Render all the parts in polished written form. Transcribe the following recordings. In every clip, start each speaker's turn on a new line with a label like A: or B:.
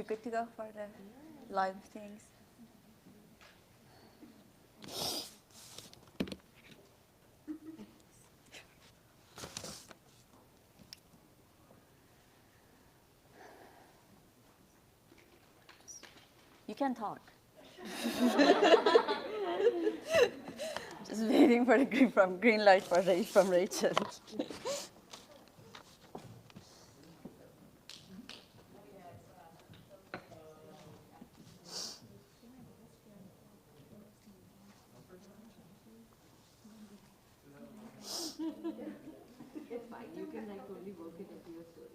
A: good to go for the live things? You can talk. Just waiting for the green light from Rachel.
B: It's fine. You can like only work it into your story.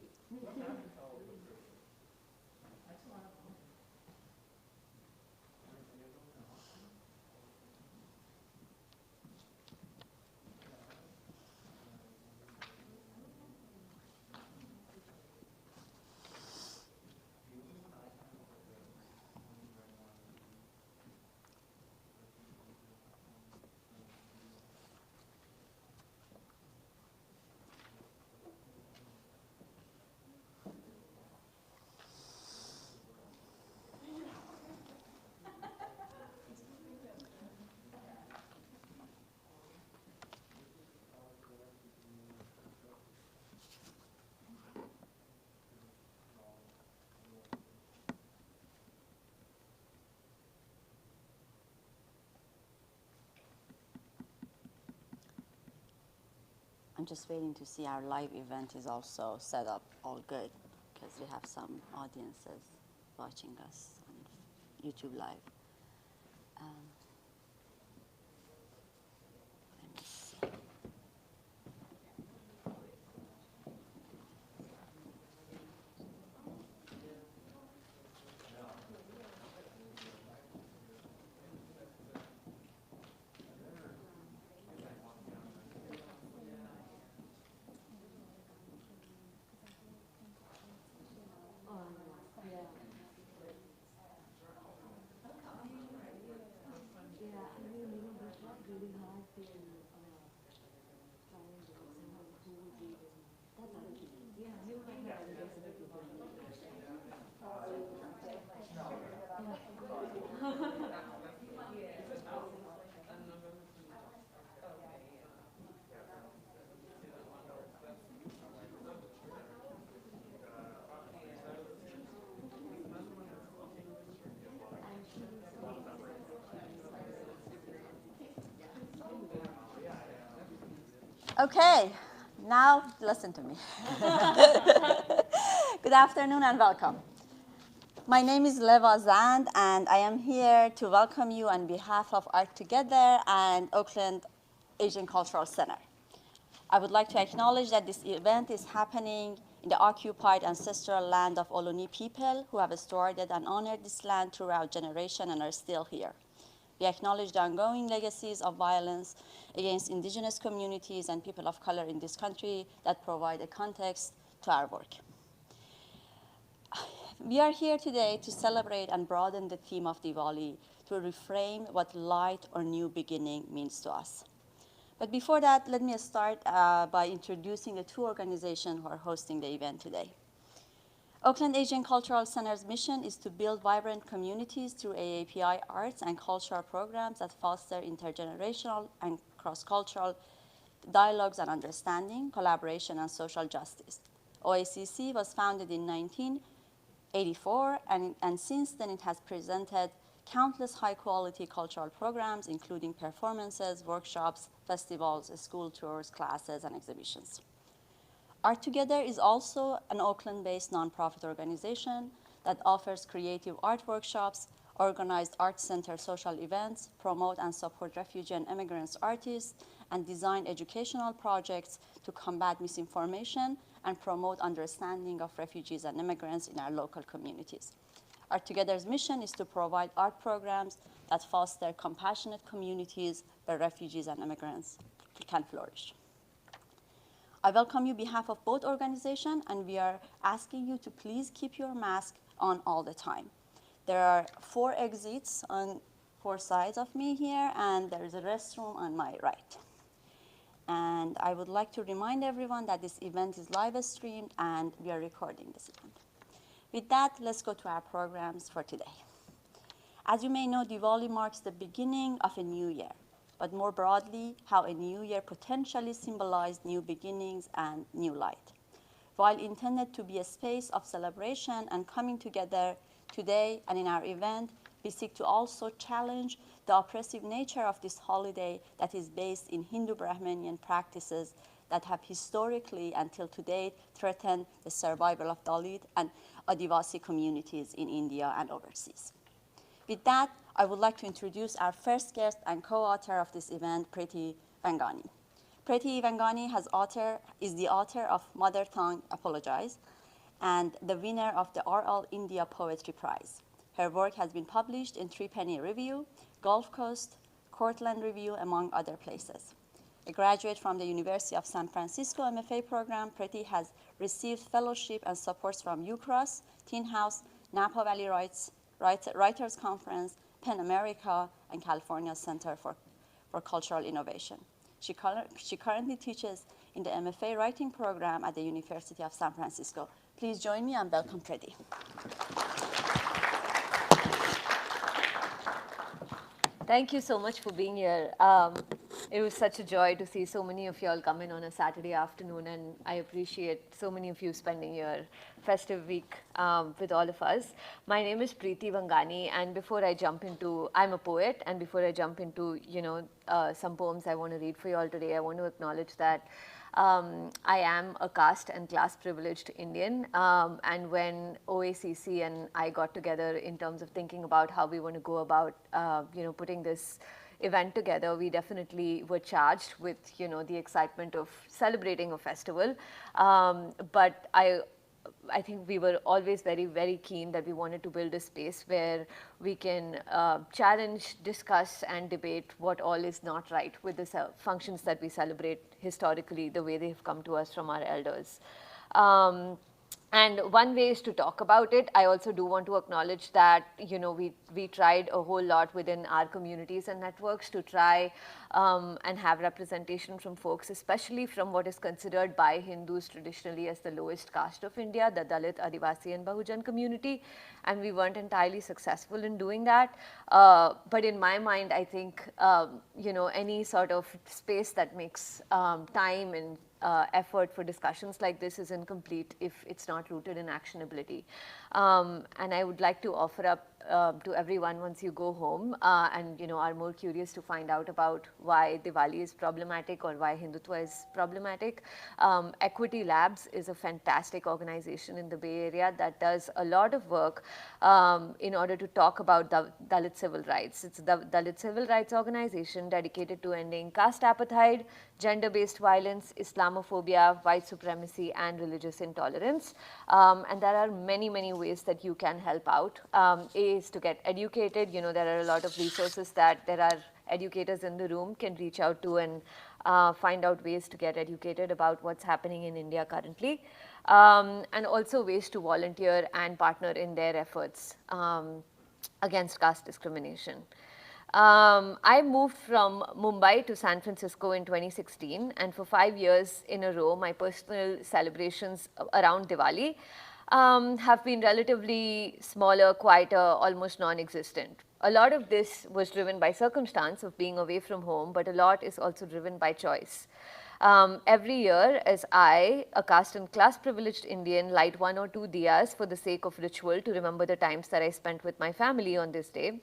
A: I'm just waiting to see our live event is also set up all good, because we have some audiences watching us on YouTube Live. Let me see. Okay, now listen to me. Good afternoon and welcome. My name is Leva Zand, and I am here to welcome you on behalf of ARTogether and Oakland Asian Cultural Center. I would like to acknowledge that this event is happening in the occupied ancestral land of Ohlone people who have stewarded and honored this land throughout generations and are still here. We acknowledge the ongoing legacies of violence against indigenous communities and people of color in this country that provide a context to our work. We are here today to celebrate and broaden the theme of Diwali to reframe what light or new beginning means to us. But before that, let me start by introducing the two organizations who are hosting the event today. Oakland Asian Cultural Center's mission is to build vibrant communities through AAPI arts and cultural programs that foster intergenerational and cross-cultural dialogues and understanding, collaboration, and social justice. OACC was founded in 1984, and since then it has presented countless high-quality cultural programs, including performances, workshops, festivals, school tours, classes, and exhibitions. ARTogether is also an Oakland-based nonprofit organization that offers creative art workshops, organized art center social events, promote and support refugee and immigrants artists, and design educational projects to combat misinformation and promote understanding of refugees and immigrants in our local communities. ARTogether's mission is to provide art programs that foster compassionate communities where refugees and immigrants can flourish. I welcome you on behalf of both organizations, and we are asking you to please keep your mask on all the time. There are 4 exits on 4 sides of me here, and there is a restroom on my right. And I would like to remind everyone that this event is live streamed, and we are recording this event. With that, let's go to our programs for today. As you may know, Diwali marks the beginning of a new year, but more broadly, how a new year potentially symbolizes new beginnings and new light. While intended to be a space of celebration and coming together, today and in our event, we seek to also challenge the oppressive nature of this holiday that is based in Hindu Brahminical practices that have historically until today threatened the survival of Dalit and Adivasi communities in India and overseas. With that, I would like to introduce our first guest and co-author of this event, Preeti Vangani. Preeti Vangani is the author of Mother Tongue Apologize and the winner of the All India Poetry Prize. Her work has been published in Threepenny Review, Gulf Coast, Cortland Review, among other places. A graduate from the University of San Francisco MFA program, Preeti has received fellowship and supports from UCross, Teen House, Napa Valley Writers Conference, PEN America, and California Center for Cultural Innovation. She currently teaches in the MFA writing program at the University of San Francisco. Please join me and welcome Preeti.
B: Thank you so much for being here. It was such a joy to see so many of you all come in on a Saturday afternoon, and I appreciate so many of you spending your festive week with all of us. My name is Preeti Vangani, and I'm a poet, and before I jump into, some poems I want to read for you all today, I want to acknowledge that I am a caste and class privileged Indian, and when OACC and I got together in terms of thinking about how we want to go about, putting this event together, we definitely were charged with, the excitement of celebrating a festival. But I think we were always very, very keen that we wanted to build a space where we can challenge, discuss, and debate what all is not right with the functions that we celebrate historically, the way they have come to us from our elders. And one way is to talk about it. I also do want to acknowledge that, we tried a whole lot within our communities and networks to try and have representation from folks, especially from what is considered by Hindus traditionally as the lowest caste of India, the Dalit, Adivasi, and Bahujan community. And we weren't entirely successful in doing that. But in my mind, I think, any sort of space that makes time and effort for discussions like this is incomplete if it's not rooted in actionability. And I would like to offer up to everyone, once you go home and are more curious to find out about why Diwali is problematic or why Hindutva is problematic. Equity Labs is a fantastic organization in the Bay Area that does a lot of work in order to talk about Dalit civil rights. It's the Dalit civil rights organization dedicated to ending caste apartheid, gender-based violence, Islamophobia, white supremacy, and religious intolerance. And there are many, many ways that you can help out. A is to get educated. There are a lot of resources that there are educators in the room can reach out to and find out ways to get educated about what's happening in India currently. And also ways to volunteer and partner in their efforts against caste discrimination. I moved from Mumbai to San Francisco in 2016, and for 5 years in a row, my personal celebrations around Diwali have been relatively smaller, quieter, almost non-existent. A lot of this was driven by circumstance of being away from home, but a lot is also driven by choice. Every year, as I, a caste and class privileged Indian, light 1 or 2 diyas for the sake of ritual to remember the times that I spent with my family on this day.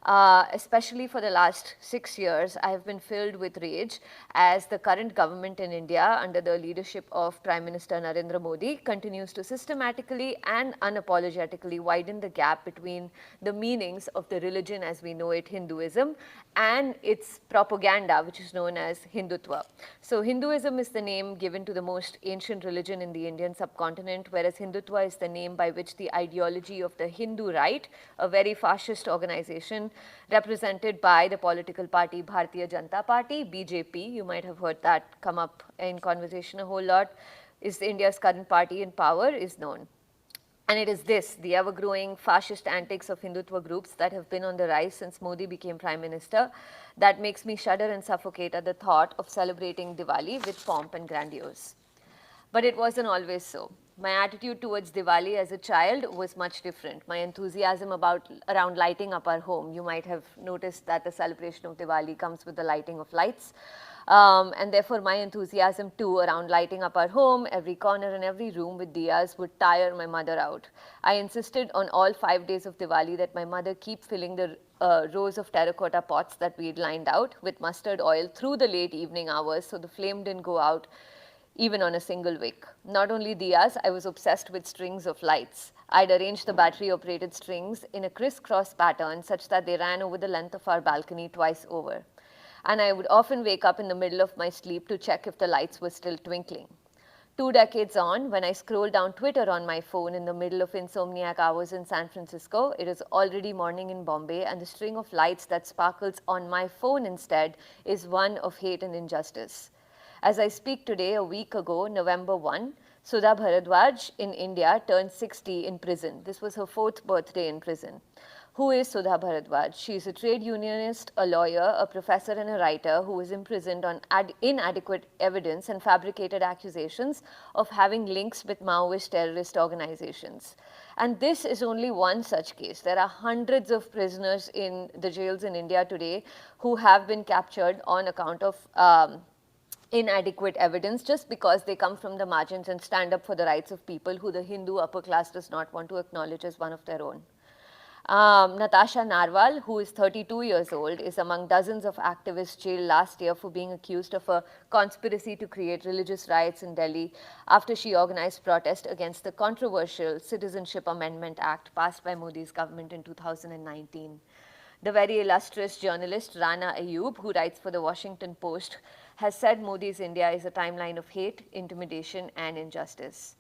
B: Especially for the last 6 years, I have been filled with rage as the current government in India, under the leadership of Prime Minister Narendra Modi, continues to systematically and unapologetically widen the gap between the meanings of the religion as we know it, Hinduism, and its propaganda, which is known as Hindutva. So Hinduism is the name given to the most ancient religion in the Indian subcontinent, whereas Hindutva is the name by which the ideology of the Hindu right, a very fascist organization represented by the political party Bharatiya Janata Party, BJP, you might have heard that come up in conversation a whole lot, is India's current party in power, is known. And it is this, the ever-growing fascist antics of Hindutva groups that have been on the rise since Modi became Prime Minister, that makes me shudder and suffocate at the thought of celebrating Diwali with pomp and grandiose. But it wasn't always so. My attitude towards Diwali as a child was much different. My enthusiasm around lighting up our home. You might have noticed that the celebration of Diwali comes with the lighting of lights. And therefore, my enthusiasm too around lighting up our home, every corner and every room with diyas would tire my mother out. I insisted on all 5 days of Diwali that my mother keep filling the rows of terracotta pots that we'd lined out with mustard oil through the late evening hours so the flame didn't go out even on a single wick. Not only diyas, I was obsessed with strings of lights. I'd arranged the battery-operated strings in a crisscross pattern such that they ran over the length of our balcony twice over. And I would often wake up in the middle of my sleep to check if the lights were still twinkling. 2 decades on, when I scroll down Twitter on my phone in the middle of insomniac hours in San Francisco, it is already morning in Bombay, and the string of lights that sparkles on my phone instead is one of hate and injustice. As I speak today, a week ago, November 1, Sudha Bharadwaj in India turned 60 in prison. This was her 4th birthday in prison. Who is Sudha Bharadwaj? She is a trade unionist, a lawyer, a professor, and a writer who was imprisoned on inadequate evidence and fabricated accusations of having links with Maoist terrorist organizations. And this is only one such case. There are hundreds of prisoners in the jails in India today who have been captured on account of inadequate evidence just because they come from the margins and stand up for the rights of people who the Hindu upper class does not want to acknowledge as one of their own. Natasha Narwal, who is 32 years old, is among dozens of activists jailed last year for being accused of a conspiracy to create religious riots in Delhi after she organized protest against the controversial Citizenship Amendment Act passed by Modi's government in 2019. The very illustrious journalist Rana Ayub, who writes for the Washington Post, has said Modi's India is a timeline of hate, intimidation, and injustice.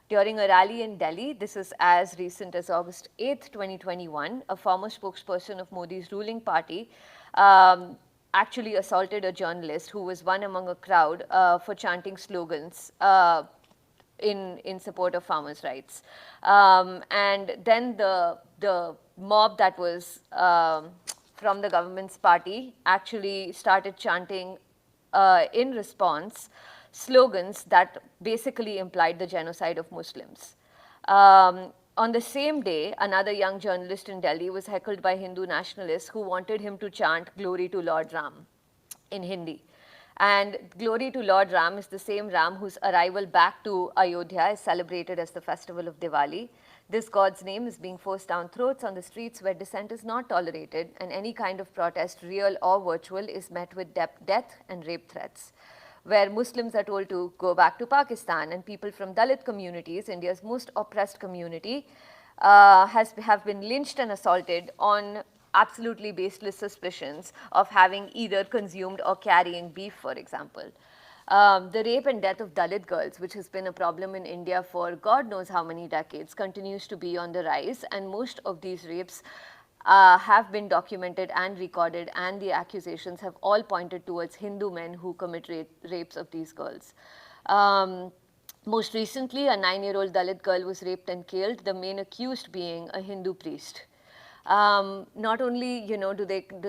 B: During a rally in Delhi, this is as recent as August 8, 2021, a former spokesperson of Modi's ruling party actually assaulted a journalist who was one among a crowd for chanting slogans in support of farmers' rights. And then the mob that was from the government's party actually started chanting in response slogans that basically implied the genocide of Muslims. On the same day, another young journalist in Delhi was heckled by Hindu nationalists who wanted him to chant "Glory to Lord Ram" in Hindi. And glory to Lord Ram is the same Ram whose arrival back to Ayodhya is celebrated as the festival of Diwali. This God's name is being forced down throats on the streets where dissent is not tolerated, and any kind of protest, real or virtual, is met with death and rape threats. Where Muslims are told to go back to Pakistan, and people from Dalit communities, India's most oppressed community, have been lynched and assaulted on absolutely baseless suspicions of having either consumed or carrying beef, for example. The rape and death of Dalit girls, which has been a problem in India for God knows how many decades, continues to be on the rise, and most of these rapes have been documented and recorded, and the accusations have all pointed towards Hindu men who commit rapes of these girls. Most recently, a 9-year-old Dalit girl was raped and killed, the main accused being a Hindu priest. Not only,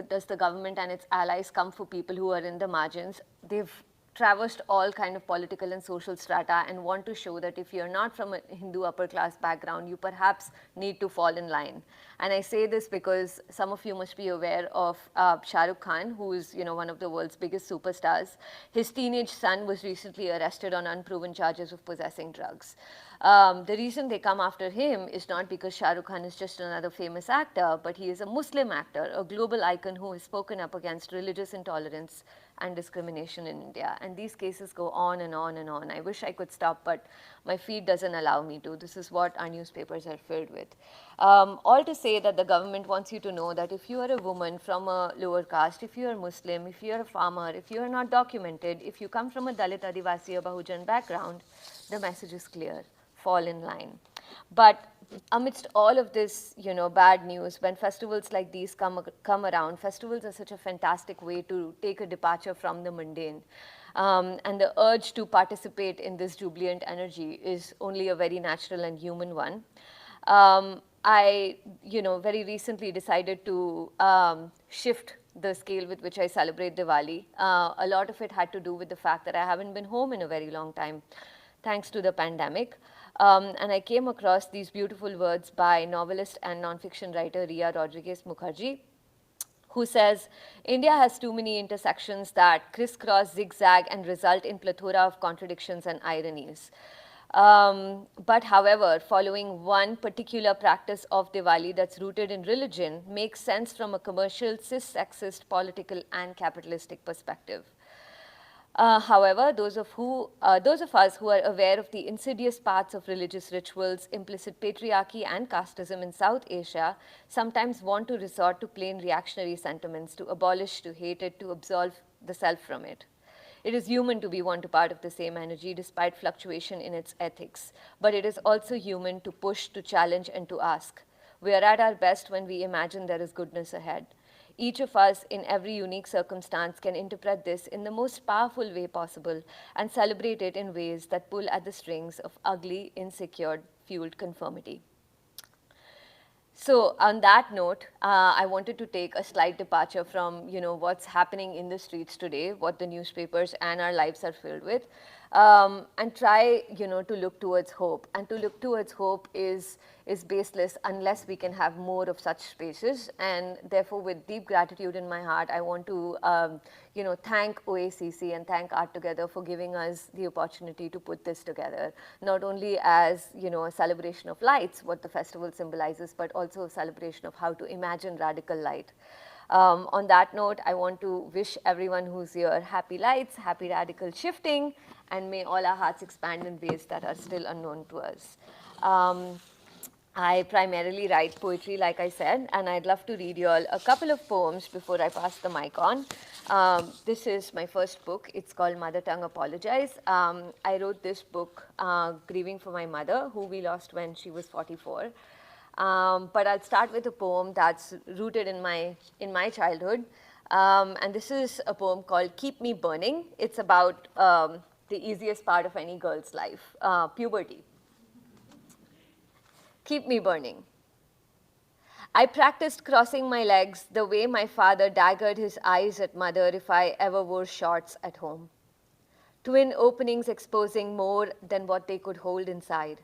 B: does the government and its allies come for people who are in the margins, they've traversed all kind of political and social strata and want to show that if you're not from a Hindu upper class background, you perhaps need to fall in line. And I say this because some of you must be aware of Shah Rukh Khan, who is one of the world's biggest superstars. His teenage son was recently arrested on unproven charges of possessing drugs. The reason they come after him is not because Shah Rukh Khan is just another famous actor, but he is a Muslim actor, a global icon who has spoken up against religious intolerance and discrimination in India. And these cases go on and on and on. I wish I could stop, but my feed doesn't allow me to. This is what our newspapers are filled with. All to say that the government wants you to know that if you are a woman from a lower caste, if you are Muslim, if you are a farmer, if you are not documented, if you come from a Dalit, Adivasi, or Bahujan background, the message is clear. Fall in line. But amidst all of this, bad news, when festivals like these come around, festivals are such a fantastic way to take a departure from the mundane. And the urge to participate in this jubilant energy is only a very natural and human one. I, very recently decided to shift the scale with which I celebrate Diwali. A lot of it had to do with the fact that I haven't been home in a very long time, thanks to the pandemic. And I came across these beautiful words by novelist and nonfiction writer Ria Rodriguez Mukherjee, who says, India has too many intersections that crisscross, zigzag, and result in plethora of contradictions and ironies. But however, following one particular practice of Diwali that's rooted in religion makes sense from a commercial, cis-sexist, political, and capitalistic perspective. However, those of us who are aware of the insidious paths of religious rituals, implicit patriarchy, and casteism in South Asia sometimes want to resort to plain reactionary sentiments, to abolish, to hate it, to absolve the self from it. It is human to be one to part of the same energy despite fluctuation in its ethics, but it is also human to push, to challenge, and to ask. We are at our best when we imagine there is goodness ahead. Each of us, in every unique circumstance, can interpret this in the most powerful way possible and celebrate it in ways that pull at the strings of ugly, insecure, fueled conformity. So on that note, I wanted to take a slight departure from what's happening in the streets today, what the newspapers and our lives are filled with, and try to look towards hope. And to look towards hope is baseless unless we can have more of such spaces. And therefore, with deep gratitude in my heart, I want to thank OACC and thank ARTogether for giving us the opportunity to put this together, not only as a celebration of lights, what the festival symbolizes, but also a celebration of how to imagine radical light. On that note, I want to wish everyone who's here happy lights, happy radical shifting, and may all our hearts expand in ways that are still unknown to us. I primarily write poetry, like I said, and I'd love to read you all a couple of poems before I pass the mic on. This is my first book. It's called Mother Tongue Apologize. I wrote this book grieving for my mother, who we lost when she was 44. But I'll start with a poem that's rooted in my childhood. And this is a poem called Keep Me Burning. It's about the easiest part of any girl's life, puberty. Keep me burning. I practiced crossing my legs the way my father daggered his eyes at mother if I ever wore shorts at home. Twin openings exposing more than what they could hold inside.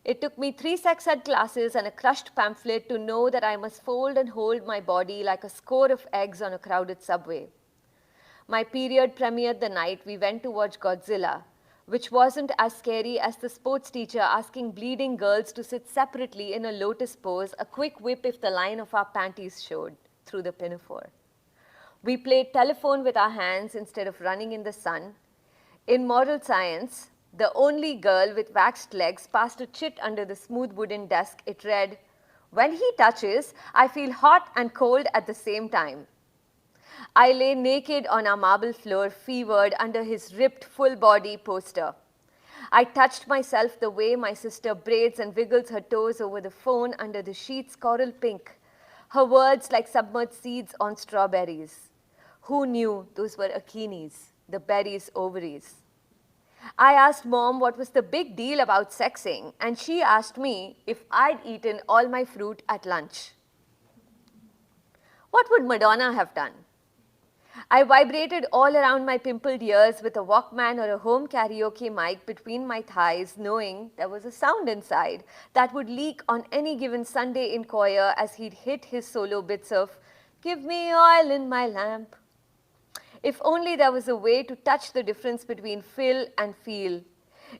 B: It took me 3 sex ed classes and a crushed pamphlet to know that I must fold and hold my body like a score of eggs on a crowded subway. My period premiered the night we went to watch Godzilla, which wasn't as scary as the sports teacher asking bleeding girls to sit separately in a lotus pose, a quick whip if the line of our panties showed through the pinafore. We played telephone with our hands instead of running in the sun. In moral science, the only girl with waxed legs passed a chit under the smooth wooden desk. It read, "When he touches, I feel hot and cold at the same time." I lay naked on our marble floor, fevered under his ripped full-body poster. I touched myself the way my sister braids and wiggles her toes over the phone under the sheets coral pink, her words like submerged seeds on strawberries. Who knew those were achenes, the berries' ovaries? I asked Mom what was the big deal about sexing, and she asked me if I'd eaten all my fruit at lunch. What would Madonna have done? I vibrated all around my pimpled ears with a Walkman or a home karaoke mic between my thighs, knowing there was a sound inside that would leak on any given Sunday in choir as he'd hit his solo bits of, "Give me oil in my lamp." If only there was a way to touch the difference between fill and feel.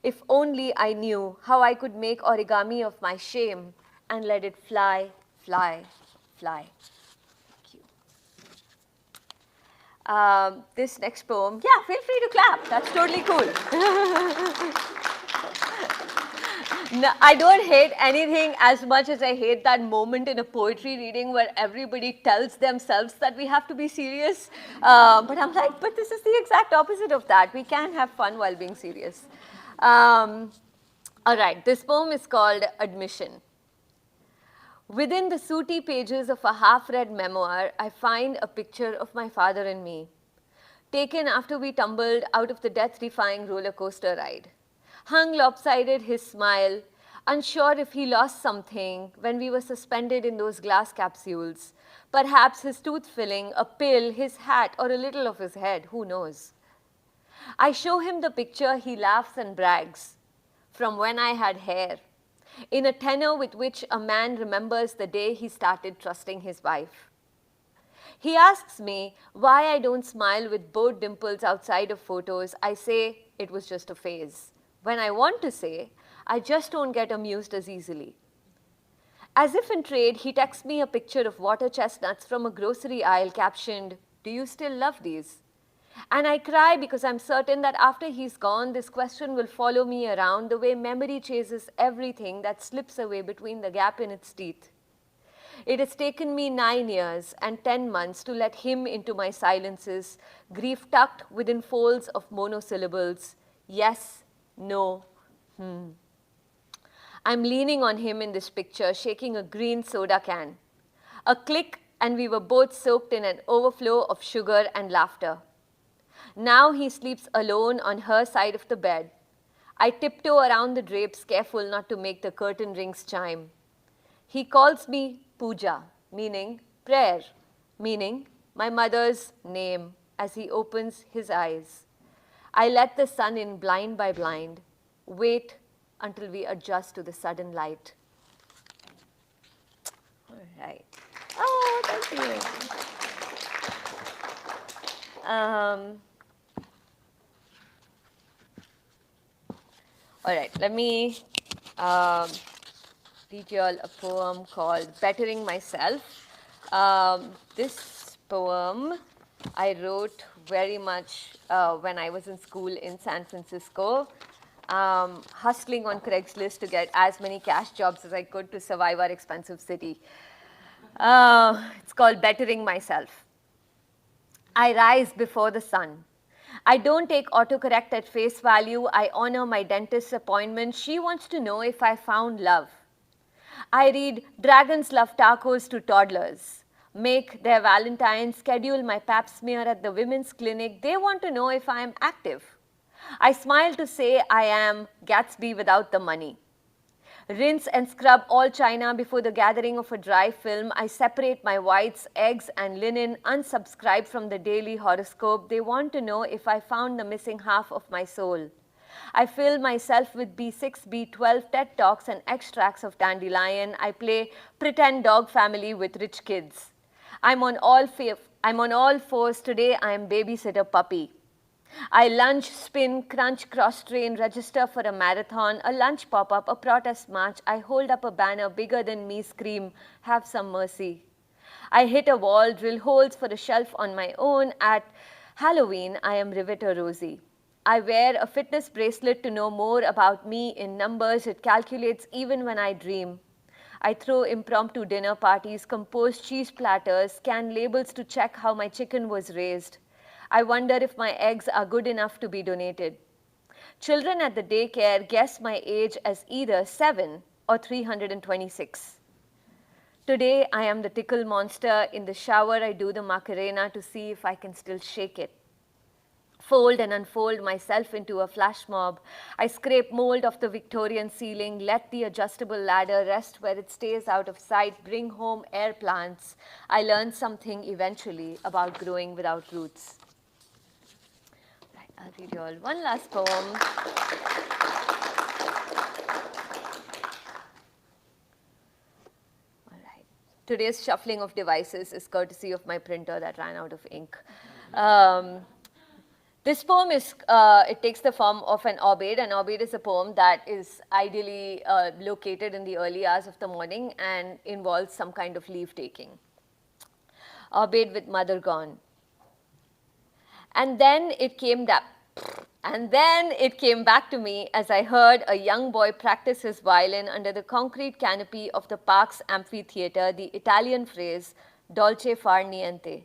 B: If only I knew how I could make origami of my shame and let it fly, fly, fly. This next poem, yeah, feel free to clap. That's totally cool. No, I don't hate anything as much as I hate that moment in a poetry reading where everybody tells themselves that we have to be serious. But I'm like, but this is the exact opposite of that. We can have fun while being serious. All right, this poem is called Admission. Within the sooty pages of a half-read memoir, I find a picture of my father and me, taken after we tumbled out of the death-defying roller coaster ride. Hung lopsided, his smile, unsure if he lost something when we were suspended in those glass capsules. Perhaps his tooth filling, a pill, his hat, or a little of his head, who knows? I show him the picture, he laughs and brags. from when I had hair, in a tenor with which a man remembers the day he started trusting his wife. He asks me why I don't smile with both dimples outside of photos. I say it was just a phase. When I want to say, I just don't get amused as easily. As if in trade, he texts me a picture of water chestnuts from a grocery aisle captioned, "Do you still love these?" And I cry because I'm certain that after he's gone, this question will follow me around the way memory chases everything that slips away between the gap in its teeth. It has taken me 9 years and 10 months to let him into my silences, grief tucked within folds of monosyllables. Yes, no, I'm leaning on him in this picture, shaking a green soda can. A click, and we were both soaked in an overflow of sugar and laughter. Now he sleeps alone on her side of the bed. I tiptoe around the drapes, careful not to make the curtain rings chime. He calls me Puja, meaning prayer, meaning my mother's name, as he opens his eyes. I let the sun in blind by blind, wait until we adjust to the sudden light. All right. Oh, thank you. All right, let me read you all a poem called Bettering Myself. This poem I wrote very much when I was in school in San Francisco, hustling on Craigslist to get as many cash jobs as I could to survive our expensive city. It's called Bettering Myself. I rise before the sun. I don't take autocorrect at face value. I honor my dentist's appointment. She wants to know if I found love. I read Dragons Love Tacos to toddlers. Make their Valentine's, schedule my pap smear at the women's clinic. They want to know if I am active. I smile to say I am Gatsby without the money. Rinse and scrub all china before the gathering of a dry film. I separate my whites, eggs, and linen, unsubscribe from the daily horoscope. They want to know if I found the missing half of my soul. I fill myself with B6, B12, TED Talks, and extracts of dandelion. I play pretend dog family with rich kids. I'm on all fours. Today I am babysitter puppy. I lunge, spin, crunch, cross-train, register for a marathon, a lunch pop-up, a protest march. I hold up a banner bigger than me, scream, have some mercy. I hit a wall, drill holes for a shelf on my own. At Halloween, I am Riveter Rosie. I wear a fitness bracelet to know more about me in numbers. It calculates even when I dream. I throw impromptu dinner parties, compose cheese platters, scan labels to check how my chicken was raised. I wonder if my eggs are good enough to be donated. Children at the daycare guess my age as either 7 or 326. Today, I am the tickle monster. In the shower, I do the Macarena to see if I can still shake it. Fold and unfold myself into a flash mob. I scrape mold off the Victorian ceiling, let the adjustable ladder rest where it stays out of sight, bring home air plants. I learn something eventually about growing without roots. Right, I'll read you all one last poem. All right. Today's shuffling of devices is courtesy of my printer that ran out of ink. This poem it takes the form of an obed. An obed is a poem that is ideally located in the early hours of the morning and involves some kind of leave taking. Obed with mother gone. And then it came back to me as I heard a young boy practice his violin under the concrete canopy of the park's amphitheater, the Italian phrase, dolce far niente,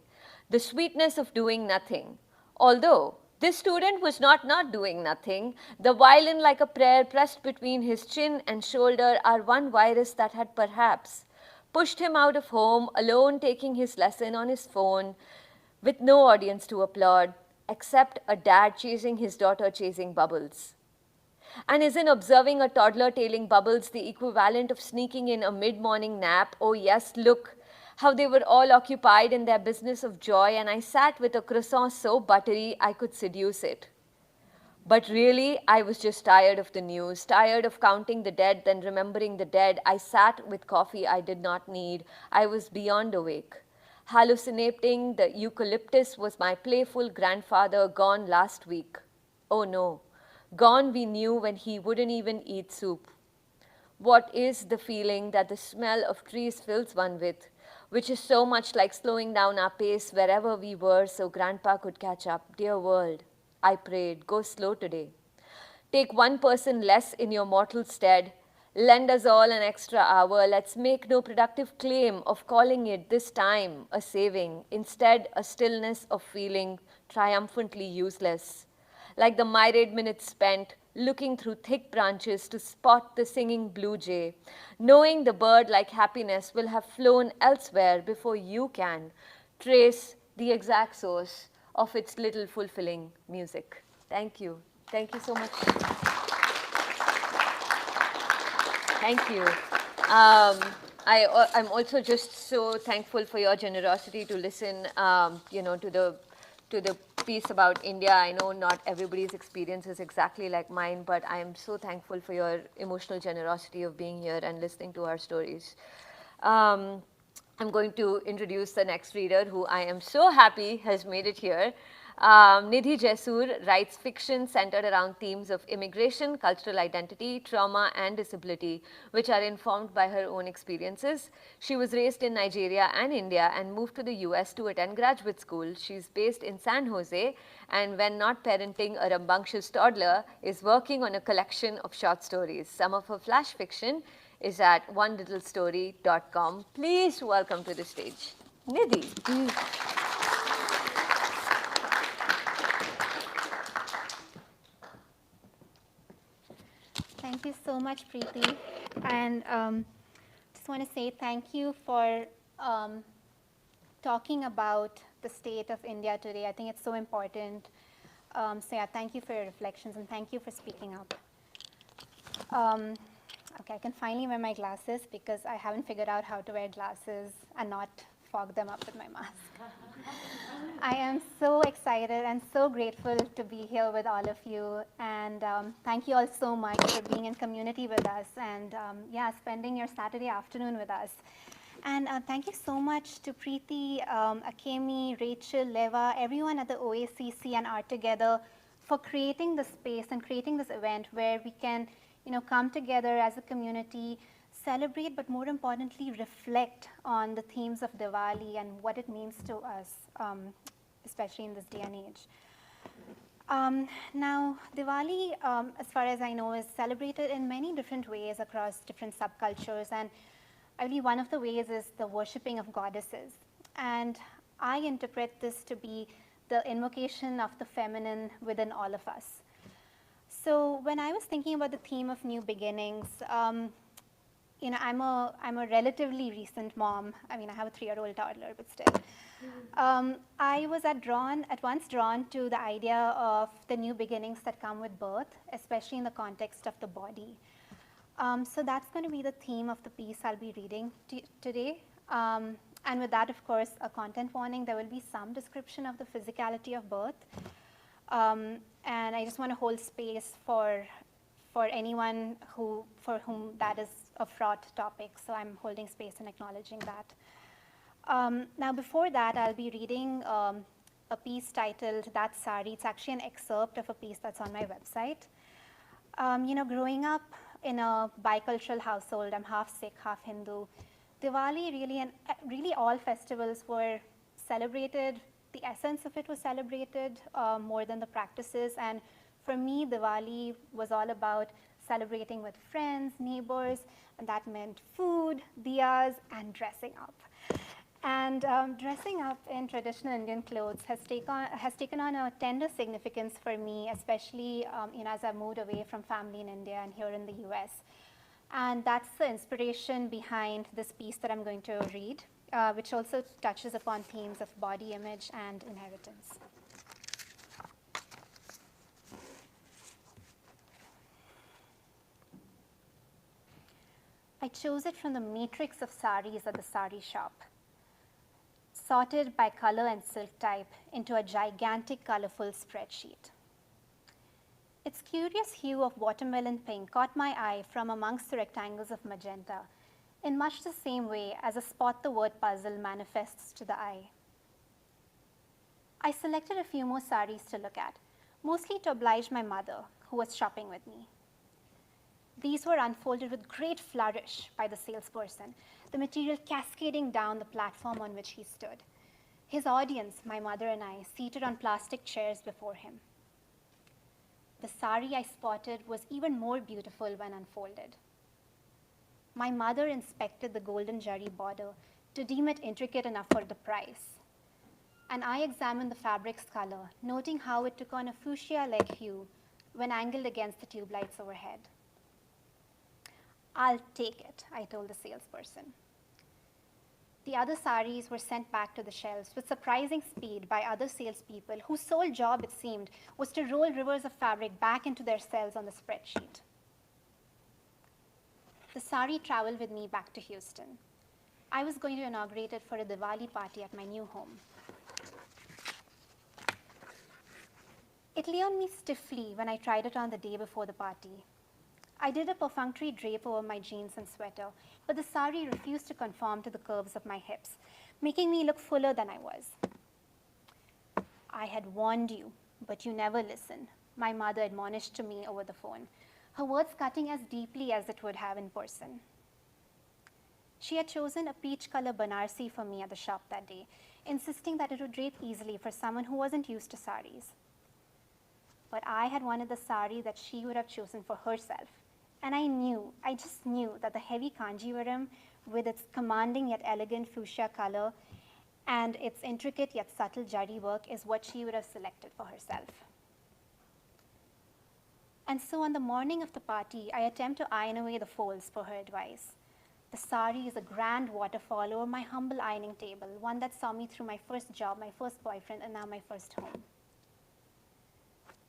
B: the sweetness of doing nothing. Although this student was not doing nothing. The violin, like a prayer pressed between his chin and shoulder, are one virus that had perhaps pushed him out of home, alone taking his lesson on his phone, with no audience to applaud, except a dad chasing his daughter chasing bubbles. And isn't observing a toddler tailing bubbles the equivalent of sneaking in a mid-morning nap? Oh yes, look how they were all occupied in their business of joy, and I sat with a croissant so buttery I could seduce it. But really, I was just tired of the news, tired of counting the dead, then remembering the dead. I sat with coffee I did not need. I was beyond awake. Hallucinating the eucalyptus was my playful grandfather gone last week. Oh no, gone we knew when he wouldn't even eat soup. What is the feeling that the smell of trees fills one with, which is so much like slowing down our pace wherever we were so Grandpa could catch up. Dear world, I prayed, go slow today. Take one person less in your mortal stead. Lend us all an extra hour. Let's make no productive claim of calling it this time a saving. Instead, a stillness of feeling triumphantly useless. Like the myriad minutes spent looking through thick branches to spot the singing blue jay, knowing the bird like happiness will have flown elsewhere before you can trace the exact source of its little fulfilling music. Thank you. Thank you so much. Thank you. I'm also just so thankful for your generosity to listen, to the piece about India. I know not everybody's experience is exactly like mine, but I am so thankful for your emotional generosity of being here and listening to our stories. I'm going to introduce the next reader, who I am so happy has made it here. Nidhi Jaisoor writes fiction centered around themes of immigration, cultural identity, trauma, and disability, which are informed by her own experiences. She was raised in Nigeria and India and moved to the US to attend graduate school. She's based in San Jose, and when not parenting a rambunctious toddler, is working on a collection of short stories. Some of her flash fiction is at onelittlestory.com. Please welcome to the stage, Nidhi.
C: Thank you so much, Preeti. And just want to say thank you for talking about the state of India today. I think it's so important. So yeah, thank you for your reflections and thank you for speaking up. Okay, I can finally wear my glasses because I haven't figured out how to wear glasses and not fog them up with my mask. I am so excited and so grateful to be here with all of you. And thank you all so much for being in community with us and yeah, spending your Saturday afternoon with us. And thank you so much to Preeti, Akemi, Rachel, Leva, everyone at the OACC and ARTogether for creating this space and creating this event where we can come together as a community, celebrate, but more importantly, reflect on the themes of Diwali and what it means to us, especially in this day and age. Now, Diwali, as far as I know, is celebrated in many different ways across different subcultures, and I believe one of the ways is the worshipping of goddesses. And I interpret this to be the invocation of the feminine within all of us. So when I was thinking about the theme of new beginnings, I'm a relatively recent mom. I mean, I have a 3-year-old toddler, but still. I was at once drawn to the idea of the new beginnings that come with birth, especially in the context of the body. So that's going to be the theme of the piece I'll be reading today. And with that, of course, a content warning. There will be some description of the physicality of birth. And I just want to hold space for anyone for whom that is a fraught topic. So I'm holding space and acknowledging that. Now, before that, I'll be reading a piece titled That Sari. It's actually an excerpt of a piece that's on my website. Growing up in a bicultural household, I'm half Sikh, half Hindu. Diwali really all festivals were celebrated. The essence of it was celebrated more than the practices. And for me, Diwali was all about celebrating with friends, neighbors, and that meant food, diyas, and dressing up. And dressing up in traditional Indian clothes has taken on a tender significance for me, especially as I moved away from family in India and here in the US. And that's the inspiration behind this piece that I'm going to read, which also touches upon themes of body image and inheritance. I chose it from the matrix of saris at the sari shop, sorted by color and silk type into a gigantic colorful spreadsheet. Its curious hue of watermelon pink caught my eye from amongst the rectangles of magenta, in much the same way as a spot the word puzzle manifests to the eye. I selected a few more saris to look at, mostly to oblige my mother, who was shopping with me. These were unfolded with great flourish by the salesperson, the material cascading down the platform on which he stood. His audience, my mother and I, seated on plastic chairs before him. The sari I spotted was even more beautiful when unfolded. My mother inspected the golden jari border to deem it intricate enough for the price, and I examined the fabric's color, noting how it took on a fuchsia-like hue when angled against the tube lights overhead. "I'll take it," I told the salesperson. The other saris were sent back to the shelves with surprising speed by other salespeople whose sole job, it seemed, was to roll rivers of fabric back into their cells on the spreadsheet. The sari traveled with me back to Houston. I was going to inaugurate it for a Diwali party at my new home. It lay on me stiffly when I tried it on the day before the party. I did a perfunctory drape over my jeans and sweater, but the sari refused to conform to the curves of my hips, making me look fuller than I was. "I had warned you, but you never listened," my mother admonished to me over the phone, her words cutting as deeply as it would have in person. She had chosen a peach color Banarsi for me at the shop that day, insisting that it would drape easily for someone who wasn't used to saris. But I had wanted the sari that she would have chosen for herself. And I just knew that the heavy kanjivaram, with its commanding yet elegant fuchsia color and its intricate yet subtle jari work, is what she would have selected for herself. And so on the morning of the party, I attempt to iron away the folds for her advice. The sari is a grand waterfall over my humble ironing table, one that saw me through my first job, my first boyfriend, and now my first home.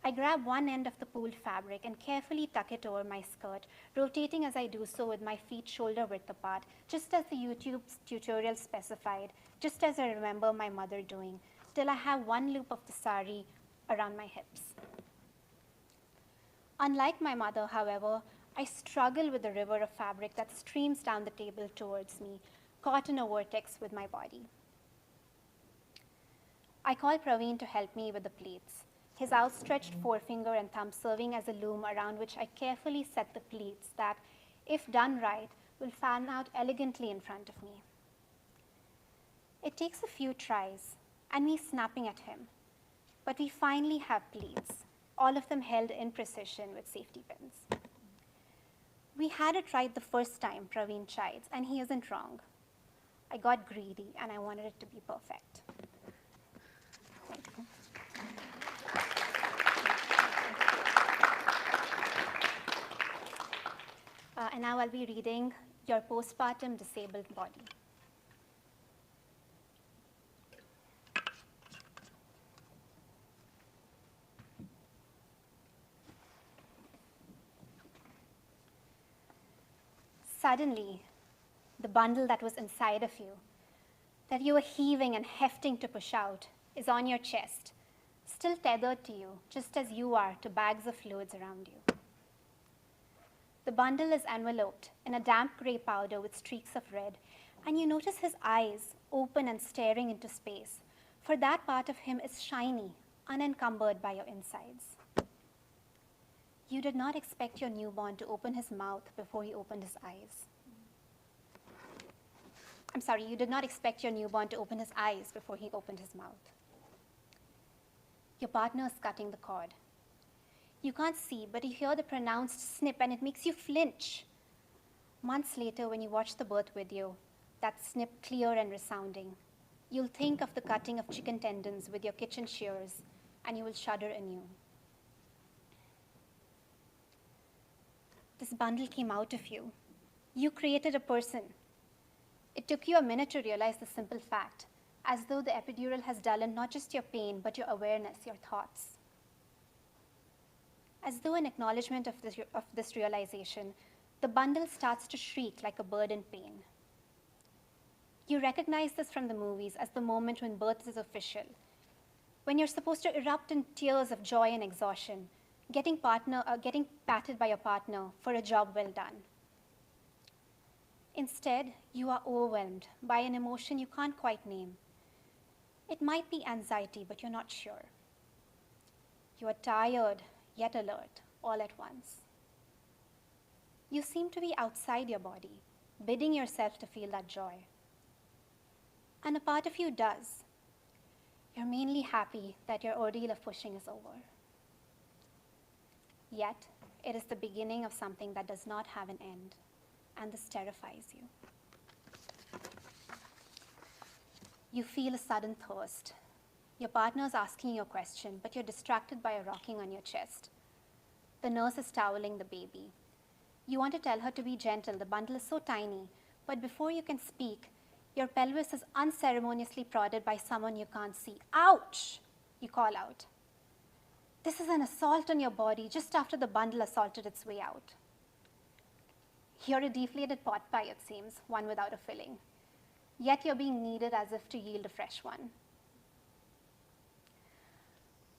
C: I grab one end of the pooled fabric and carefully tuck it over my skirt, rotating as I do so with my feet shoulder width apart, just as the YouTube tutorial specified, just as I remember my mother doing, till I have one loop of the sari around my hips. Unlike my mother, however, I struggle with the river of fabric that streams down the table towards me, caught in a vortex with my body. I call Praveen to help me with the pleats, his outstretched forefinger and thumb serving as a loom around which I carefully set the pleats that, if done right, will fan out elegantly in front of me. It takes a few tries, and me snapping at him, but we finally have pleats, all of them held in precision with safety pins. "We had it right the first time," Praveen chides, and he isn't wrong. I got greedy, and I wanted it to be perfect. Thank you. And now I'll be reading Your Postpartum Disabled Body. Suddenly, the bundle that was inside of you, that you were heaving and hefting to push out, is on your chest, still tethered to you, just as you are to bags of fluids around you. The bundle is enveloped in a damp gray powder with streaks of red, and you notice his eyes open and staring into space, for that part of him is shiny, unencumbered by your insides. You did not expect your newborn to open his mouth before he opened his eyes. I'm sorry, you did not expect your newborn to open his eyes before he opened his mouth. Your partner is cutting the cord. You can't see, but you hear the pronounced snip, and it makes you flinch. Months later, when you watch the birth video, that snip clear and resounding, you'll think of the cutting of chicken tendons with your kitchen shears, and you will shudder anew. This bundle came out of you. You created a person. It took you a minute to realize the simple fact, as though the epidural has dulled not just your pain, but your awareness, your thoughts. As though in acknowledgement of this realization, the bundle starts to shriek like a bird in pain. You recognize this from the movies as the moment when birth is official, when you're supposed to erupt in tears of joy and exhaustion, getting patted by your partner for a job well done. Instead, you are overwhelmed by an emotion you can't quite name. It might be anxiety, but you're not sure. You are tired, yet alert, all at once. You seem to be outside your body, bidding yourself to feel that joy. And a part of you does. You're mainly happy that your ordeal of pushing is over. Yet, it is the beginning of something that does not have an end, and this terrifies you. You feel a sudden thirst. Your partner is asking you a question, but you're distracted by a rocking on your chest. The nurse is toweling the baby. You want to tell her to be gentle, the bundle is so tiny, but before you can speak, your pelvis is unceremoniously prodded by someone you can't see. Ouch! You call out. This is an assault on your body just after the bundle assaulted its way out. You're a deflated pot pie, it seems, one without a filling. Yet you're being kneaded as if to yield a fresh one.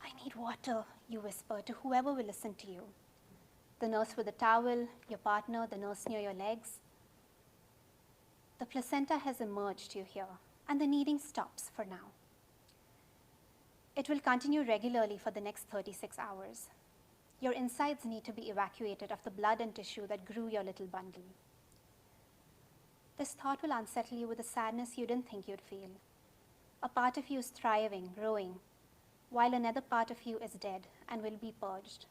C: I need water, you whisper to whoever will listen to you. The nurse with the towel, your partner, the nurse near your legs. The placenta has emerged, you hear, and the kneading stops for now. It will continue regularly for the next 36 hours. Your insides need to be evacuated of the blood and tissue that grew your little bundle. This thought will unsettle you with a sadness you didn't think you'd feel. A part of you is thriving, growing, while another part of you is dead and will be purged,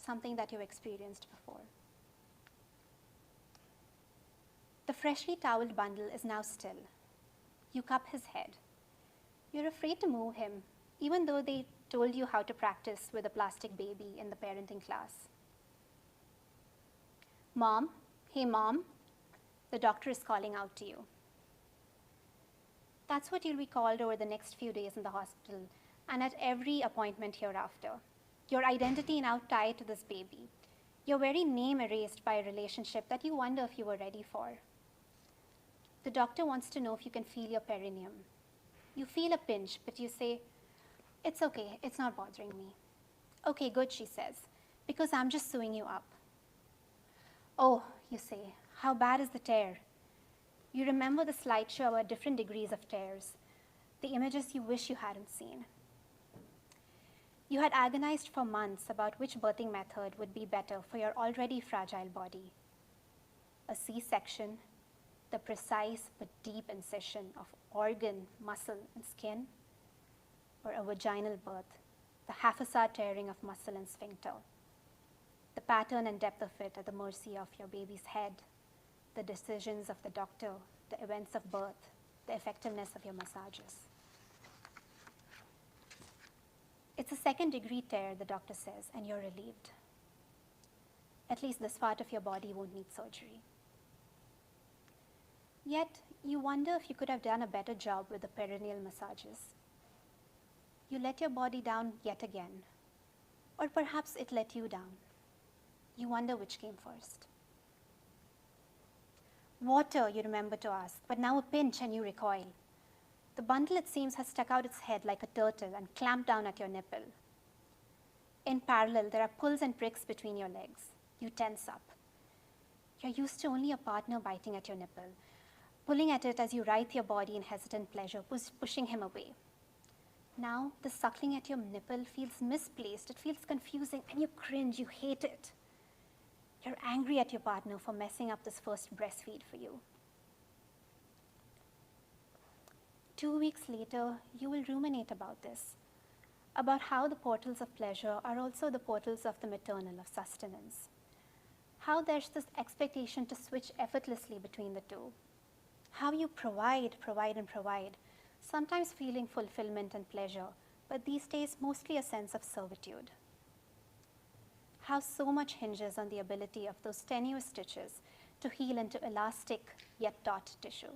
C: something that you experienced before. The freshly toweled bundle is now still. You cup his head. You're afraid to move him, even though they told you how to practice with a plastic baby in the parenting class. Mom, hey mom, the doctor is calling out to you. That's what you'll be called over the next few days in the hospital and at every appointment hereafter. Your identity now tied to this baby. Your very name erased by a relationship that you wonder if you were ready for. The doctor wants to know if you can feel your perineum. You feel a pinch, but you say, it's okay, it's not bothering me. Okay, good, she says, because I'm just sewing you up. Oh, you say, how bad is the tear? You remember the slideshow about different degrees of tears, the images you wish you hadn't seen. You had agonized for months about which birthing method would be better for your already fragile body. A C-section, the precise but deep incision of organ, muscle, and skin, or a vaginal birth, the haphazard tearing of muscle and sphincter, the pattern and depth of it at the mercy of your baby's head, the decisions of the doctor, the events of birth, the effectiveness of your massages. It's a second-degree tear, the doctor says, and you're relieved. At least this part of your body won't need surgery. Yet, you wonder if you could have done a better job with the perineal massages. You let your body down yet again, or perhaps it let you down. You wonder which came first. Water, you remember to ask, but now a pinch and you recoil. The bundle, it seems, has stuck out its head like a turtle and clamped down at your nipple. In parallel, there are pulls and pricks between your legs. You tense up. You're used to only a partner biting at your nipple, pulling at it as you writhe your body in hesitant pleasure, pushing him away. Now, the suckling at your nipple feels misplaced, it feels confusing, and you cringe, you hate it. You're angry at your partner for messing up this first breastfeed for you. 2 weeks later, you will ruminate about this, about how the portals of pleasure are also the portals of the maternal, of sustenance. How there's this expectation to switch effortlessly between the two. How you provide, and provide, sometimes feeling fulfillment and pleasure, but these days mostly a sense of servitude. How so much hinges on the ability of those tenuous stitches to heal into elastic yet taut tissue.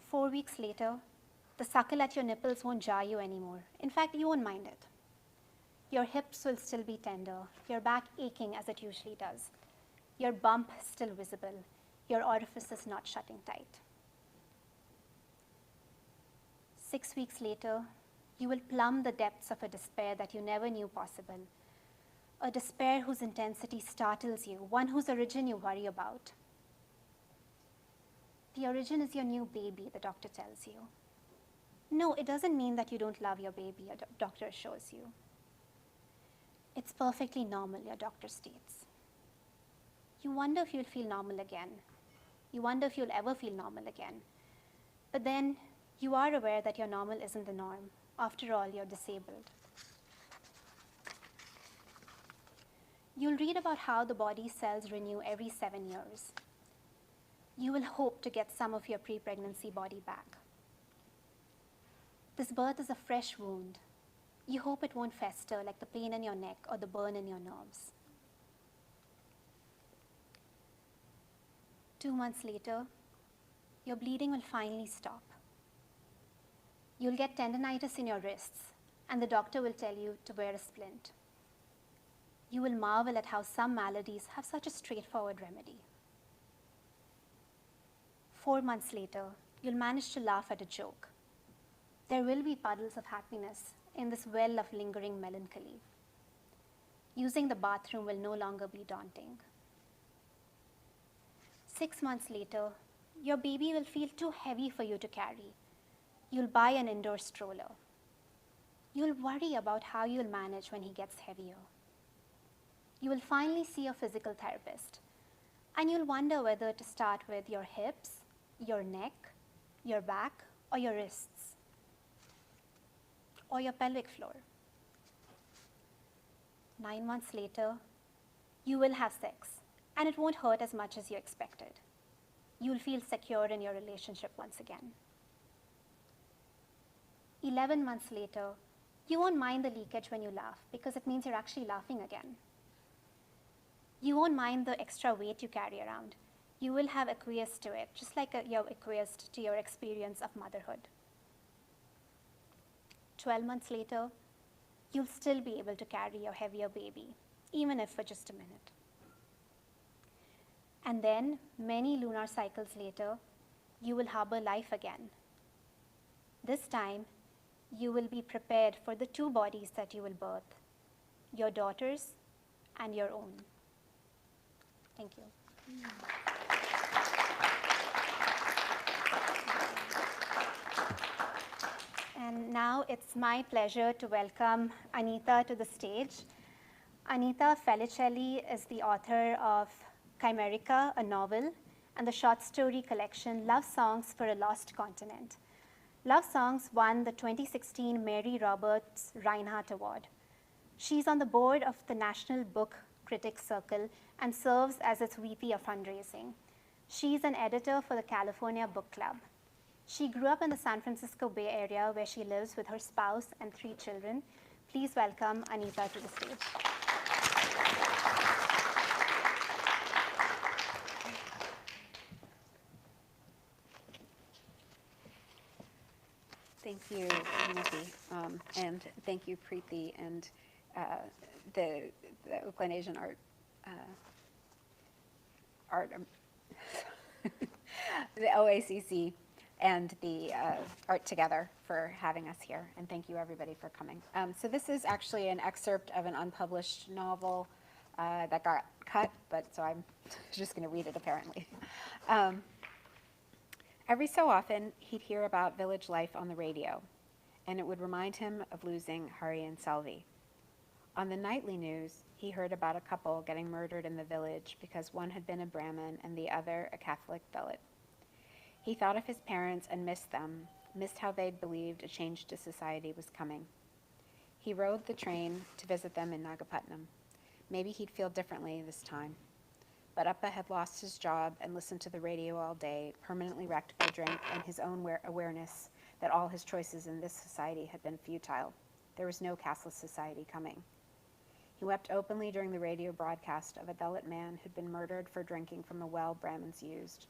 C: 4 weeks later, the suckle at your nipples won't jar you anymore. In fact, you won't mind it. Your hips will still be tender, your back aching as it usually does, your bump still visible, your orifices not shutting tight. 6 weeks later, You will plumb the depths of a despair that you never knew possible, a despair whose intensity startles you, one whose origin you worry about. The origin is your new baby, the doctor tells you. No, it doesn't mean that you don't love your baby, a doctor assures you. It's perfectly normal, your doctor states. You wonder if you'll feel normal again. You wonder if you'll ever feel normal again. But then you are aware that your normal isn't the norm. After all, you're disabled. You'll read about how the body's cells renew every 7 years. You will hope to get some of your pre-pregnancy body back. This birth is a fresh wound. You hope it won't fester like the pain in your neck or the burn in your nerves. 2 months later, your bleeding will finally stop. You'll get tendinitis in your wrists, and the doctor will tell you to wear a splint. You will marvel at how some maladies have such a straightforward remedy. 4 months later, you'll manage to laugh at a joke. There will be puddles of happiness in this well of lingering melancholy. Using the bathroom will no longer be daunting. 6 months later, your baby will feel too heavy for you to carry. You'll buy an indoor stroller. You'll worry about how you'll manage when he gets heavier. You will finally see a physical therapist, and you'll wonder whether to start with your hips, your neck, your back, or your wrists, or your pelvic floor. 9 months later, you will have sex, and it won't hurt as much as you expected. You'll feel secure in your relationship once again. 11 months later, you won't mind the leakage when you laugh because it means you're actually laughing again. You won't mind the extra weight you carry around. You will have acquiesced to it, just like you're acquiesced to your experience of motherhood. 12 months later, you'll still be able to carry your heavier baby, even if for just a minute. And then, many lunar cycles later, you will harbor life again. This time, you will be prepared for the 2 bodies that you will birth, your daughter's and your own. Thank you. And now it's my pleasure to welcome Anita to the stage. Anita Felicelli is the author of Chimerica, a novel, and the short story collection Love Songs for a Lost Continent. Love Songs won the 2016 Mary Roberts Reinhardt Award. She's on the board of the National Book Critics Circle and serves as its VP of fundraising. She's an editor for the California Book Club. She grew up in the San Francisco Bay Area where she lives with her spouse and 3 children. Please welcome Anita to the stage.
D: Thank you, Nidhi, and thank you, Preeti, and the Oakland Asian the OACC, and the ARTogether for having us here, and thank you everybody for coming. So this is actually an excerpt of an unpublished novel that got cut, but so I'm just going to read it apparently. Every so often, he'd hear about village life on the radio, and it would remind him of losing Hari and Selvi. On the nightly news, he heard about a couple getting murdered in the village because one had been a Brahmin and the other a Catholic Dalit. He thought of his parents and missed them, missed how they'd believed a change to society was coming. He rode the train to visit them in Nagapatnam. Maybe he'd feel differently this time. But Appa had lost his job and listened to the radio all day, permanently wrecked by drink and his own awareness that all his choices in this society had been futile. There was no casteless society coming. He wept openly during the radio broadcast of a Dalit man who'd been murdered for drinking from a well Brahmins used.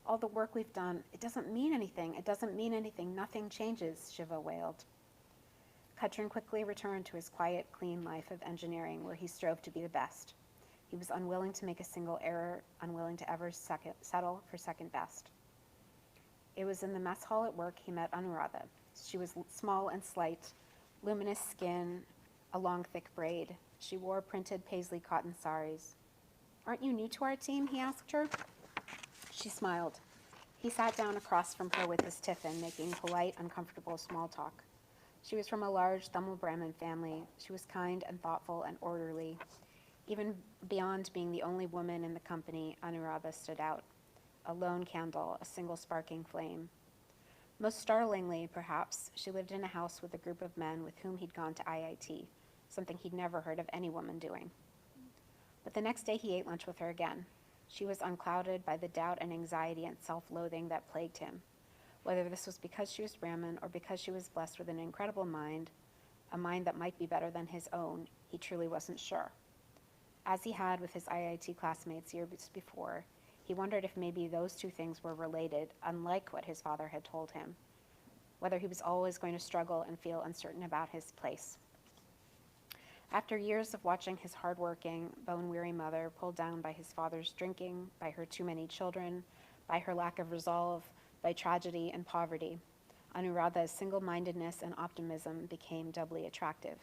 D: All the work we've done, it doesn't mean anything. It doesn't mean anything. Nothing changes, Shiva wailed. Katrin quickly returned to his quiet, clean life of engineering where he strove to be the best. He was unwilling to make a single error, unwilling to ever settle for second best. It was in the mess hall at work he met Anuradha, She was small and slight, luminous skin, a long thick braid. She wore printed paisley cotton saris. "Aren't you new to our team?" he asked her. She smiled. He sat down across from her with his tiffin, making polite, uncomfortable small talk. She was from a large Tamil Brahmin family. She was kind and thoughtful and orderly. Even beyond being the only woman in the company, Anuradha stood out. A lone candle, a single sparking flame. Most startlingly, perhaps, she lived in a house with a group of men with whom he'd gone to IIT, something he'd never heard of any woman doing. But the next day he ate lunch with her again. She was unclouded by the doubt and anxiety and self-loathing that plagued him. Whether this was because she was Brahmin or because she was blessed with an incredible mind, a mind that might be better than his own, he truly wasn't sure. As he had with his IIT classmates years before, he wondered if maybe those two things were related, unlike what his father had told him, whether he was always going to struggle and feel uncertain about his place. After years of watching his hardworking, bone-weary mother pulled down by his father's drinking, by her too many children, by her lack of resolve, by tragedy and poverty, Anuradha's single-mindedness and optimism became doubly attractive.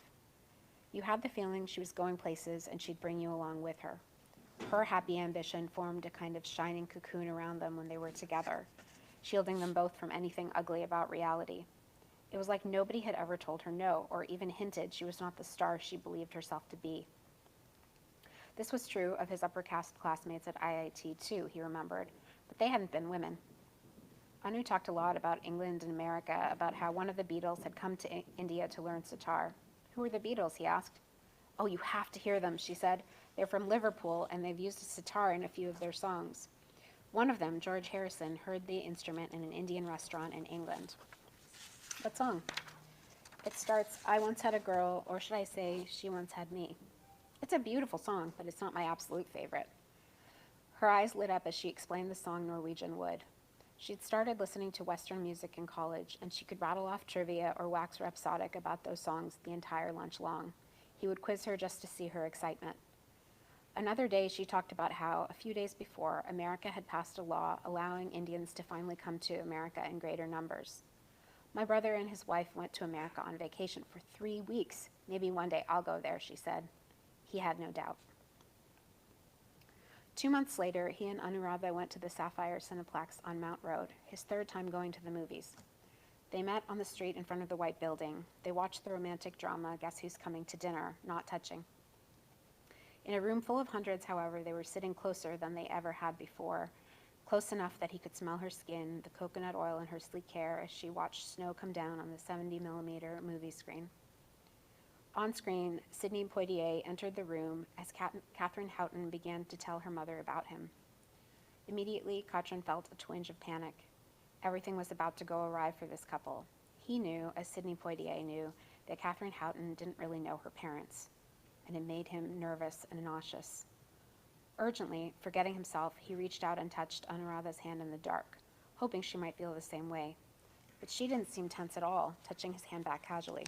D: You had the feeling she was going places and she'd bring you along with her. Her happy ambition formed a kind of shining cocoon around them when they were together, shielding them both from anything ugly about reality. It was like nobody had ever told her no, or even hinted she was not the star she believed herself to be. This was true of his upper caste classmates at IIT too, he remembered, but they hadn't been women. Anu talked a lot about England and America, about how one of the Beatles had come to India to learn sitar. "Who are the Beatles?" he asked. "Oh, you have to hear them," she said. "They're from Liverpool, and they've used a sitar in a few of their songs." One of them, George Harrison, heard the instrument in an Indian restaurant in England. What song? It starts, "I once had a girl, or should I say, she once had me." It's a beautiful song, but it's not my absolute favorite. Her eyes lit up as she explained the song Norwegian would. She'd started listening to Western music in college, and she could rattle off trivia or wax rhapsodic about those songs the entire lunch long. He would quiz her just to see her excitement. Another day, she talked about how, a few days before, America had passed a law allowing Indians to finally come to America in greater numbers. "My brother and his wife went to America on vacation for 3 weeks. Maybe one day I'll go there," she said. He had no doubt. 2 months later, he and Anuradha went to the Sapphire Cineplex on Mount Road, his third time going to the movies. They met on the street in front of the White Building. They watched the romantic drama, Guess Who's Coming to Dinner, not touching. In a room full of hundreds, however, they were sitting closer than they ever had before, close enough that he could smell her skin, the coconut oil in her sleek hair as she watched snow come down on the 70mm movie screen. On screen, Sidney Poitier entered the room as Catherine Houghton began to tell her mother about him. Immediately, Katrin felt a twinge of panic. Everything was about to go awry for this couple. He knew, as Sidney Poitier knew, that Catherine Houghton didn't really know her parents, and it made him nervous and nauseous. Urgently, forgetting himself, he reached out and touched Anuradha's hand in the dark, hoping she might feel the same way. But she didn't seem tense at all, touching his hand back casually.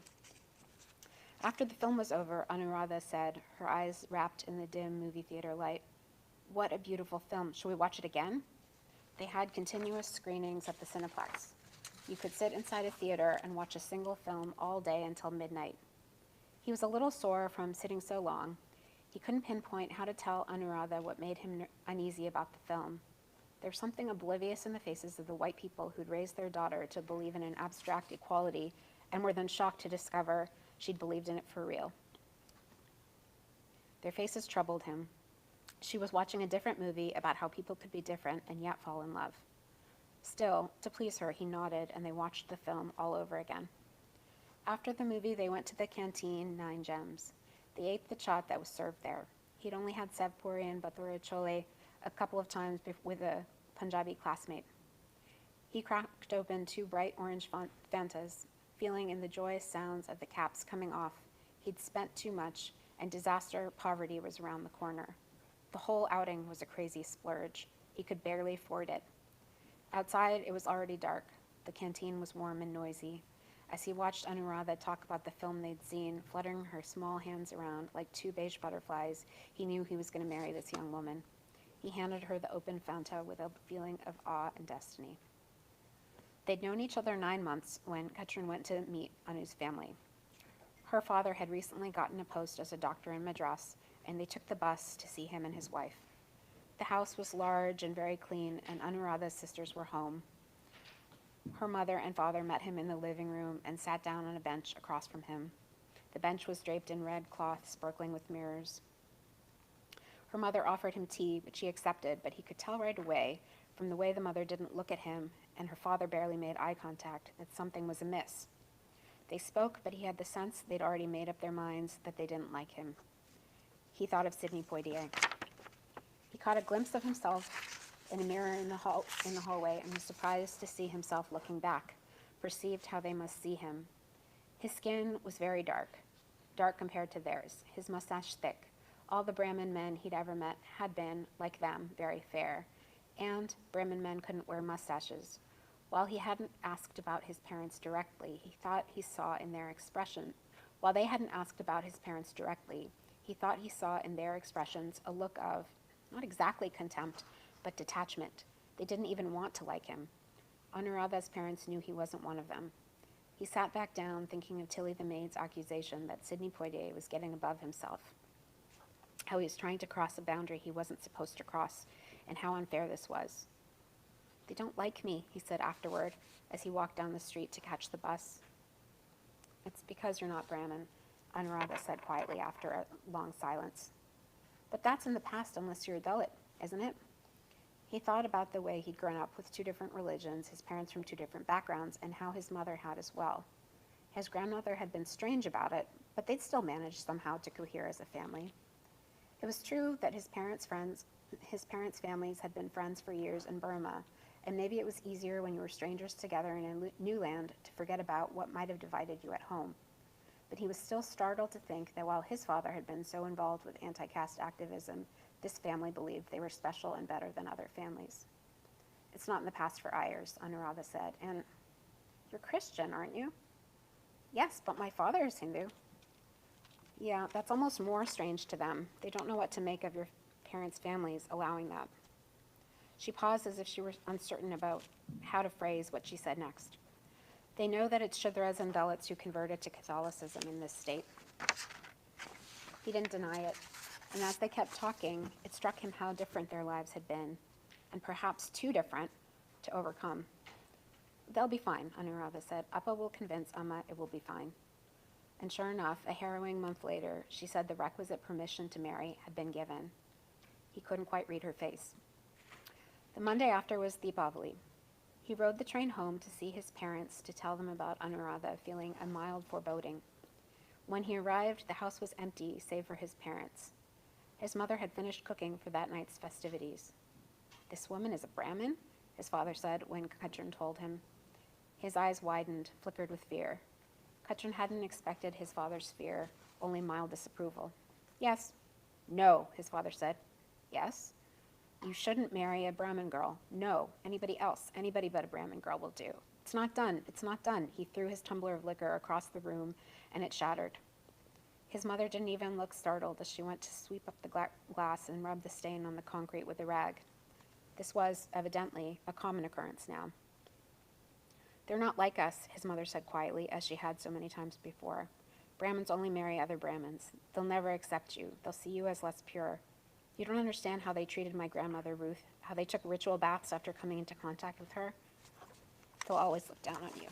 D: After the film was over, Anuradha said, her eyes wrapped in the dim movie theater light, "What a beautiful film. Shall we watch it again?" They had continuous screenings at the Cineplex. You could sit inside a theater and watch a single film all day until midnight. He was a little sore from sitting so long. He couldn't pinpoint how to tell Anuradha what made him uneasy about the film. There was something oblivious in the faces of the white people who'd raised their daughter to believe in an abstract equality and were then shocked to discover she'd believed in it for real. Their faces troubled him. She was watching a different movie about how people could be different and yet fall in love. Still, to please her, he nodded and they watched the film all over again. After the movie, they went to the canteen, 9 Gems. They ate the chaat that was served there. He'd only had sev puri and bhatura chole a couple of times with a Punjabi classmate. He cracked open 2 bright orange Fantas, feeling in the joyous sounds of the caps coming off. He'd spent too much, and disaster poverty was around the corner. The whole outing was a crazy splurge. He could barely afford it. Outside, it was already dark. The canteen was warm and noisy. As he watched Anuradha talk about the film they'd seen, fluttering her small hands around like 2 beige butterflies, he knew he was going to marry this young woman. He handed her the open Fanta with a feeling of awe and destiny. They'd known each other 9 months when Katrin went to meet Anu's family. Her father had recently gotten a post as a doctor in Madras, and they took the bus to see him and his wife. The house was large and very clean, and Anuradha's sisters were home. Her mother and father met him in the living room and sat down on a bench across from him. The bench was draped in red cloth sparkling with mirrors. Her mother offered him tea, which he accepted, but he could tell right away, from the way the mother didn't look at him and her father barely made eye contact, that something was amiss. They spoke, but he had the sense they'd already made up their minds that they didn't like him. He thought of Sidney Poitier. He caught a glimpse of himself in a mirror in the hallway and was surprised to see himself looking back, perceived how they must see him. His skin was very dark compared to theirs, his mustache thick. All the Brahmin men he'd ever met had been, like them, very fair, and Brahmin men couldn't wear mustaches. While he hadn't asked about his parents directly, he thought he saw in their expression. While they hadn't asked about his parents directly, he thought he saw in their expressions a look of, not exactly contempt, but detachment. They didn't even want to like him. Anuradha's parents knew he wasn't one of them. He sat back down, thinking of Tilly the maid's accusation that Sidney Poitier was getting above himself, how he was trying to cross a boundary he wasn't supposed to cross, and how unfair this was. "They don't like me," he said afterward, as he walked down the street to catch the bus. "It's because you're not Brahmin," Anuradha said quietly after a long silence. "But that's in the past unless you're a Dalit, isn't it?" He thought about the way he'd grown up with 2 different religions, his parents from 2 different backgrounds, and how his mother had as well. His grandmother had been strange about it, but they'd still managed somehow to cohere as a family. It was true that his parents' families had been friends for years in Burma, and maybe it was easier when you were strangers together in a new land to forget about what might have divided you at home. But he was still startled to think that while his father had been so involved with anti-caste activism, this family believed they were special and better than other families. "It's not in the past for Ayers," Anuradha said, "and you're Christian, aren't you?" "Yes, but my father is Hindu." "Yeah, that's almost more strange to them. They don't know what to make of your parents' families allowing that." She paused as if she were uncertain about how to phrase what she said next. "They know that it's Shudras and Dalits who converted to Catholicism in this state." He didn't deny it, and as they kept talking, it struck him how different their lives had been, and perhaps too different to overcome. "They'll be fine," Anuradha said. "Appa will convince Amma it will be fine." And sure enough, a harrowing month later, she said the requisite permission to marry had been given. He couldn't quite read her face. The Monday after was Deepavali. He rode the train home to see his parents to tell them about Anuradha, feeling a mild foreboding. When he arrived, the house was empty, save for his parents. His mother had finished cooking for that night's festivities. "This woman is a Brahmin?" his father said when Katrin told him. His eyes widened, flickered with fear. Katrin hadn't expected his father's fear, only mild disapproval. "Yes." "No," his father said. "Yes." "You shouldn't marry a Brahmin girl. No, anybody else, anybody but a Brahmin girl will do. It's not done, it's not done." He threw his tumbler of liquor across the room, and it shattered. His mother didn't even look startled as she went to sweep up the glass and rub the stain on the concrete with a rag. This was, evidently, a common occurrence now. "They're not like us," his mother said quietly, as she had so many times before. "Brahmins only marry other Brahmins. They'll never accept you. They'll see you as less pure. You don't understand how they treated my grandmother, Ruth, how they took ritual baths after coming into contact with her. They'll always look down on you.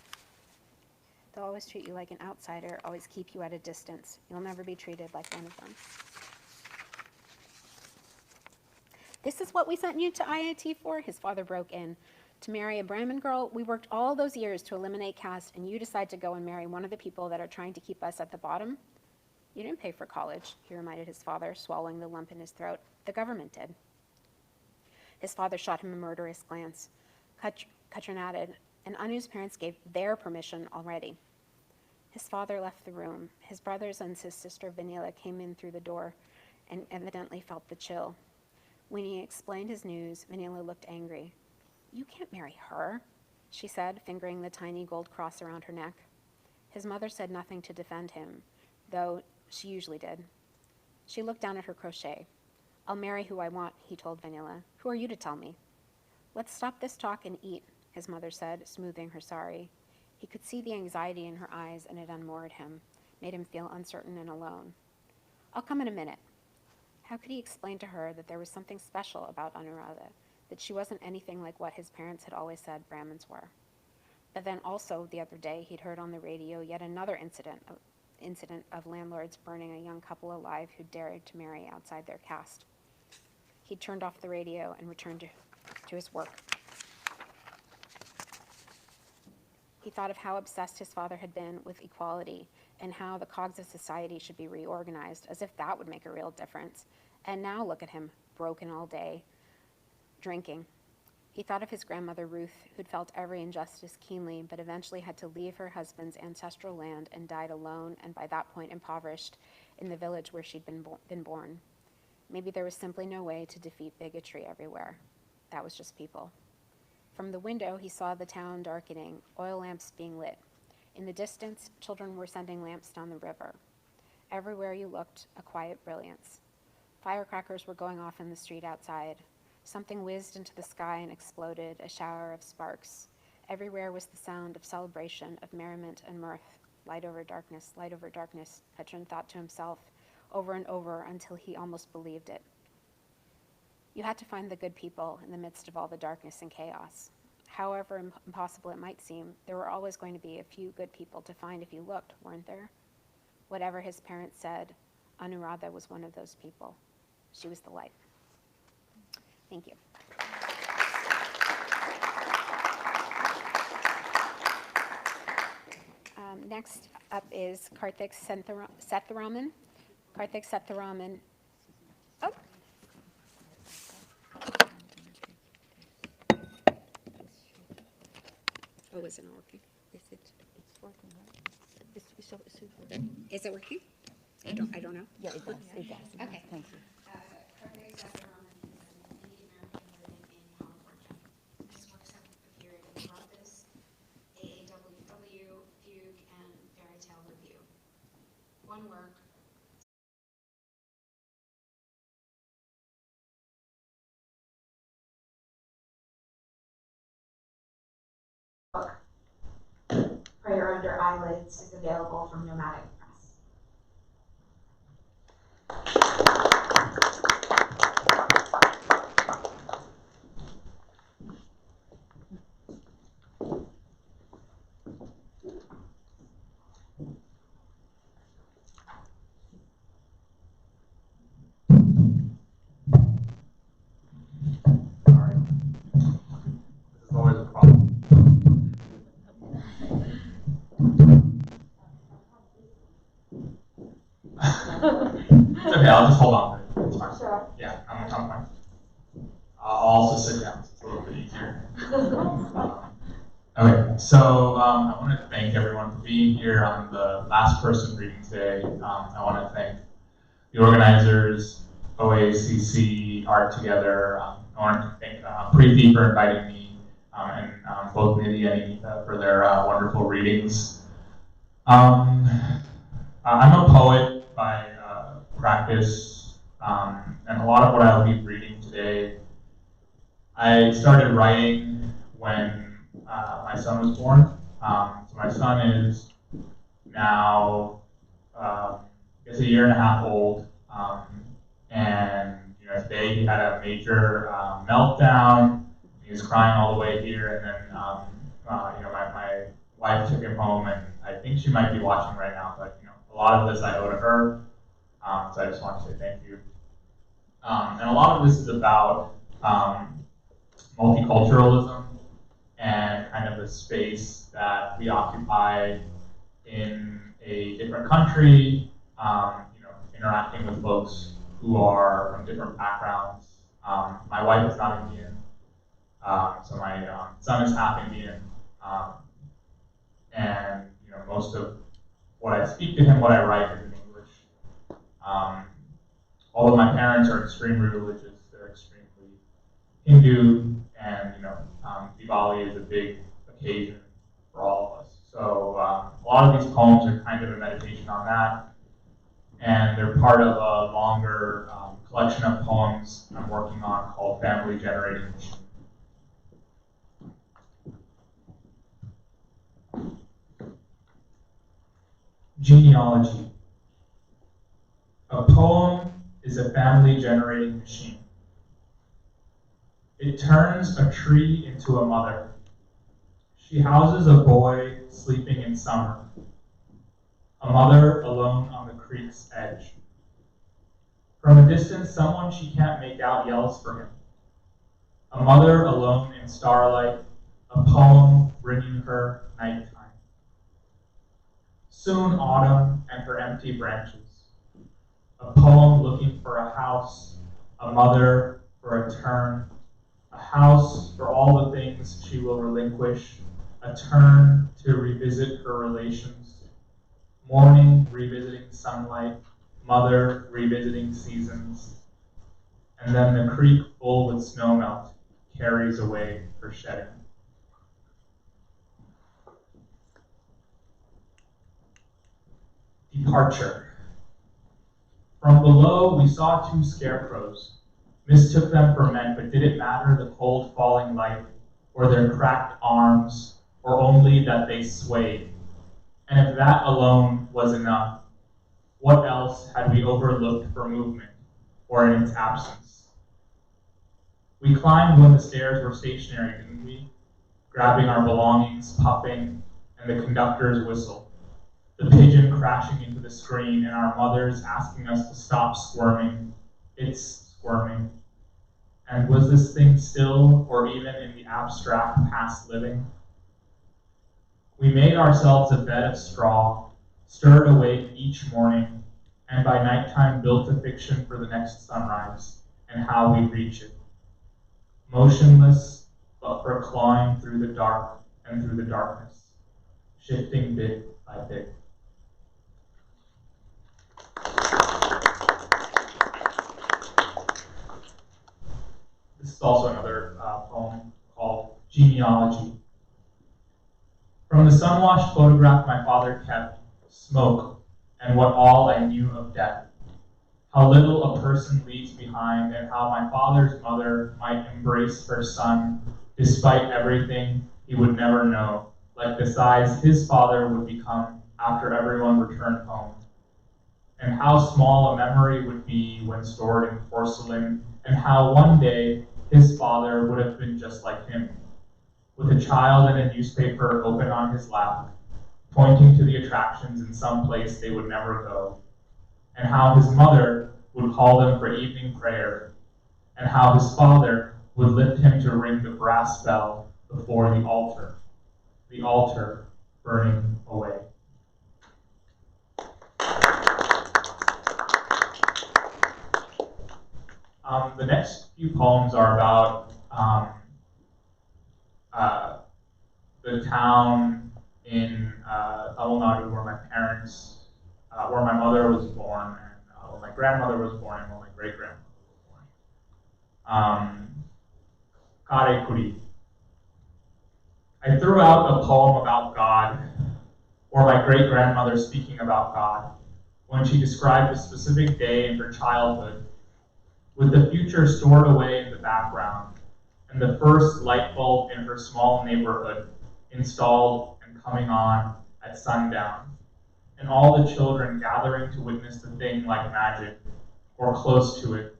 D: They'll always treat you like an outsider, always keep you at a distance. You'll never be treated like one of them." "This is what we sent you to IIT for?" his father broke in. "To marry a Brahmin girl? We worked all those years to eliminate caste, and you decide to go and marry one of the people that are trying to keep us at the bottom?" "You didn't pay for college," he reminded his father, swallowing the lump in his throat. "The government did." His father shot him a murderous glance. Katrin added, "And Anu's parents gave their permission already." His father left the room. His brothers and his sister Vanilla came in through the door and evidently felt the chill. When he explained his news, Vanilla looked angry. "You can't marry her," she said, fingering the tiny gold cross around her neck. His mother said nothing to defend him, though she usually did. She looked down at her crochet. "I'll marry who I want," he told Vanilla. "Who are you to tell me?" "Let's stop this talk and eat," his mother said, smoothing her sari. He could see the anxiety in her eyes, and it unmoored him, made him feel uncertain and alone. I'll come in a minute. How could he explain to her that there was something special about Anuradha, that she wasn't anything like what his parents had always said Brahmins were? But then also, the other day, he'd heard on the radio yet another incident of landlords burning a young couple alive who dared to marry outside their caste. He turned off the radio and returned to his work. He thought of how obsessed his father had been with equality and how the cogs of society should be reorganized, as if that would make a real difference. And now look at him, broken all day, drinking. He thought of his grandmother Ruth, who'd felt every injustice keenly, but eventually had to leave her husband's ancestral land and died alone, and by that point impoverished, in the village where she'd been born. Maybe there was simply no way to defeat bigotry everywhere. That was just people. From the window, he saw the town darkening, oil lamps being lit. In the distance, children were sending lamps down the river. Everywhere you looked, a quiet brilliance. Firecrackers were going off in the street outside. Something whizzed into the sky and exploded, a shower of sparks. Everywhere was the sound of celebration, of merriment and mirth. Light over darkness, Petron thought to himself over and over until he almost believed it. You had to find the good people in the midst of all the darkness and chaos. However impossible it might seem, there were always going to be a few good people to find if you looked, weren't there? Whatever his parents said, Anuradha was one of those people. She was the light. Thank you. Next up is Karthik Sethuraman. Karthik Sethuraman. Oh. Oh, is it not working?
E: It's working, right?
D: Is it working? I don't know.
A: Yeah, it does. It does.
D: Okay.
A: Thank you.
D: Karthik Sethuraman is an Indian American living in California. His works have appeared in Broadens, AAWW, Fugue, and Fairy Tale Review. One work, Prayer Under Eyelids, is available from Nomadic Press.
F: Sorry. This is always a problem. It's okay, I'll just hold on to it. It's fine.
E: Sure.
F: Yeah, I'm fine. I'll also sit down, so it's a little bit easier. Okay, so I want to thank everyone for being here. I'm the last person reading today. I want to thank the organizers, OACC, ARTogether. I want to thank Preeti for inviting me, and both Nidhi and Anita for their wonderful readings. I'm a poet by practice, and a lot of what I'll be reading today, I started writing when my son was born. So my son is now, I guess, a year and a half old, and today he had a major meltdown. He was crying all the way here, and then my wife took him home, and I think she might be watching right now. But a lot of this I owe to her, so I just want to say thank you. And a lot of this is about multiculturalism and kind of the space that we occupy in a different country, interacting with folks who are from different backgrounds. My wife is not Indian, so my son is half Indian, and most of what I speak to him, what I write is in English. Although my parents are extremely religious, they're extremely Hindu, and Diwali is a big occasion for all of us. So a lot of these poems are kind of a meditation on that, and they're part of a longer collection of poems I'm working on called Family Generating Machine. Genealogy. A poem is a family-generating machine. It turns a tree into a mother. She houses a boy sleeping in summer. A mother alone on the creek's edge. From a distance, someone she can't make out yells for him. A mother alone in starlight, a poem bringing her nighttime. Soon autumn and her empty branches. A poem looking for a house, a mother for a turn, a house for all the things she will relinquish, a turn to revisit her relations. Morning revisiting sunlight, mother revisiting seasons, and then the creek full with snowmelt carries away her shedding. Departure. From below, we saw two scarecrows, mistook them for men, but did it matter the cold falling light, or their cracked arms, or only that they swayed? And if that alone was enough, what else had we overlooked for movement, or in its absence? We climbed when the stairs were stationary, didn't we? Grabbing our belongings, puffing, and the conductor's whistle. The pigeon crashing into the screen, and our mothers asking us to stop squirming. It's squirming. And was this thing still, or even in the abstract past living? We made ourselves a bed of straw, stirred awake each morning, and by nighttime built a fiction for the next sunrise, and how we reach it. Motionless, but for clawing through the dark and through the darkness, shifting bit by bit. This is also another poem called Genealogy. From the sun-washed photograph my father kept, smoke, and what all I knew of death. How little a person leaves behind, and how my father's mother might embrace her son, despite everything he would never know, like the size his father would become after everyone returned home. And how small a memory would be when stored in porcelain, and how one day his father would have been just like him, with a child and a newspaper open on his lap, pointing to the attractions in some place they would never go, and how his mother would call them for evening prayer, and how his father would lift him to ring the brass bell before the altar burning away. The next few poems are about the town in Tamil Nadu where where my mother was born, and where my grandmother was born, and where my great-grandmother was born. Karekuri. I threw out a poem about God, or my great-grandmother speaking about God, when she described a specific day in her childhood, with the future stored away in the background, and the first light bulb in her small neighborhood installed and coming on at sundown, and all the children gathering to witness the thing like magic, or close to it,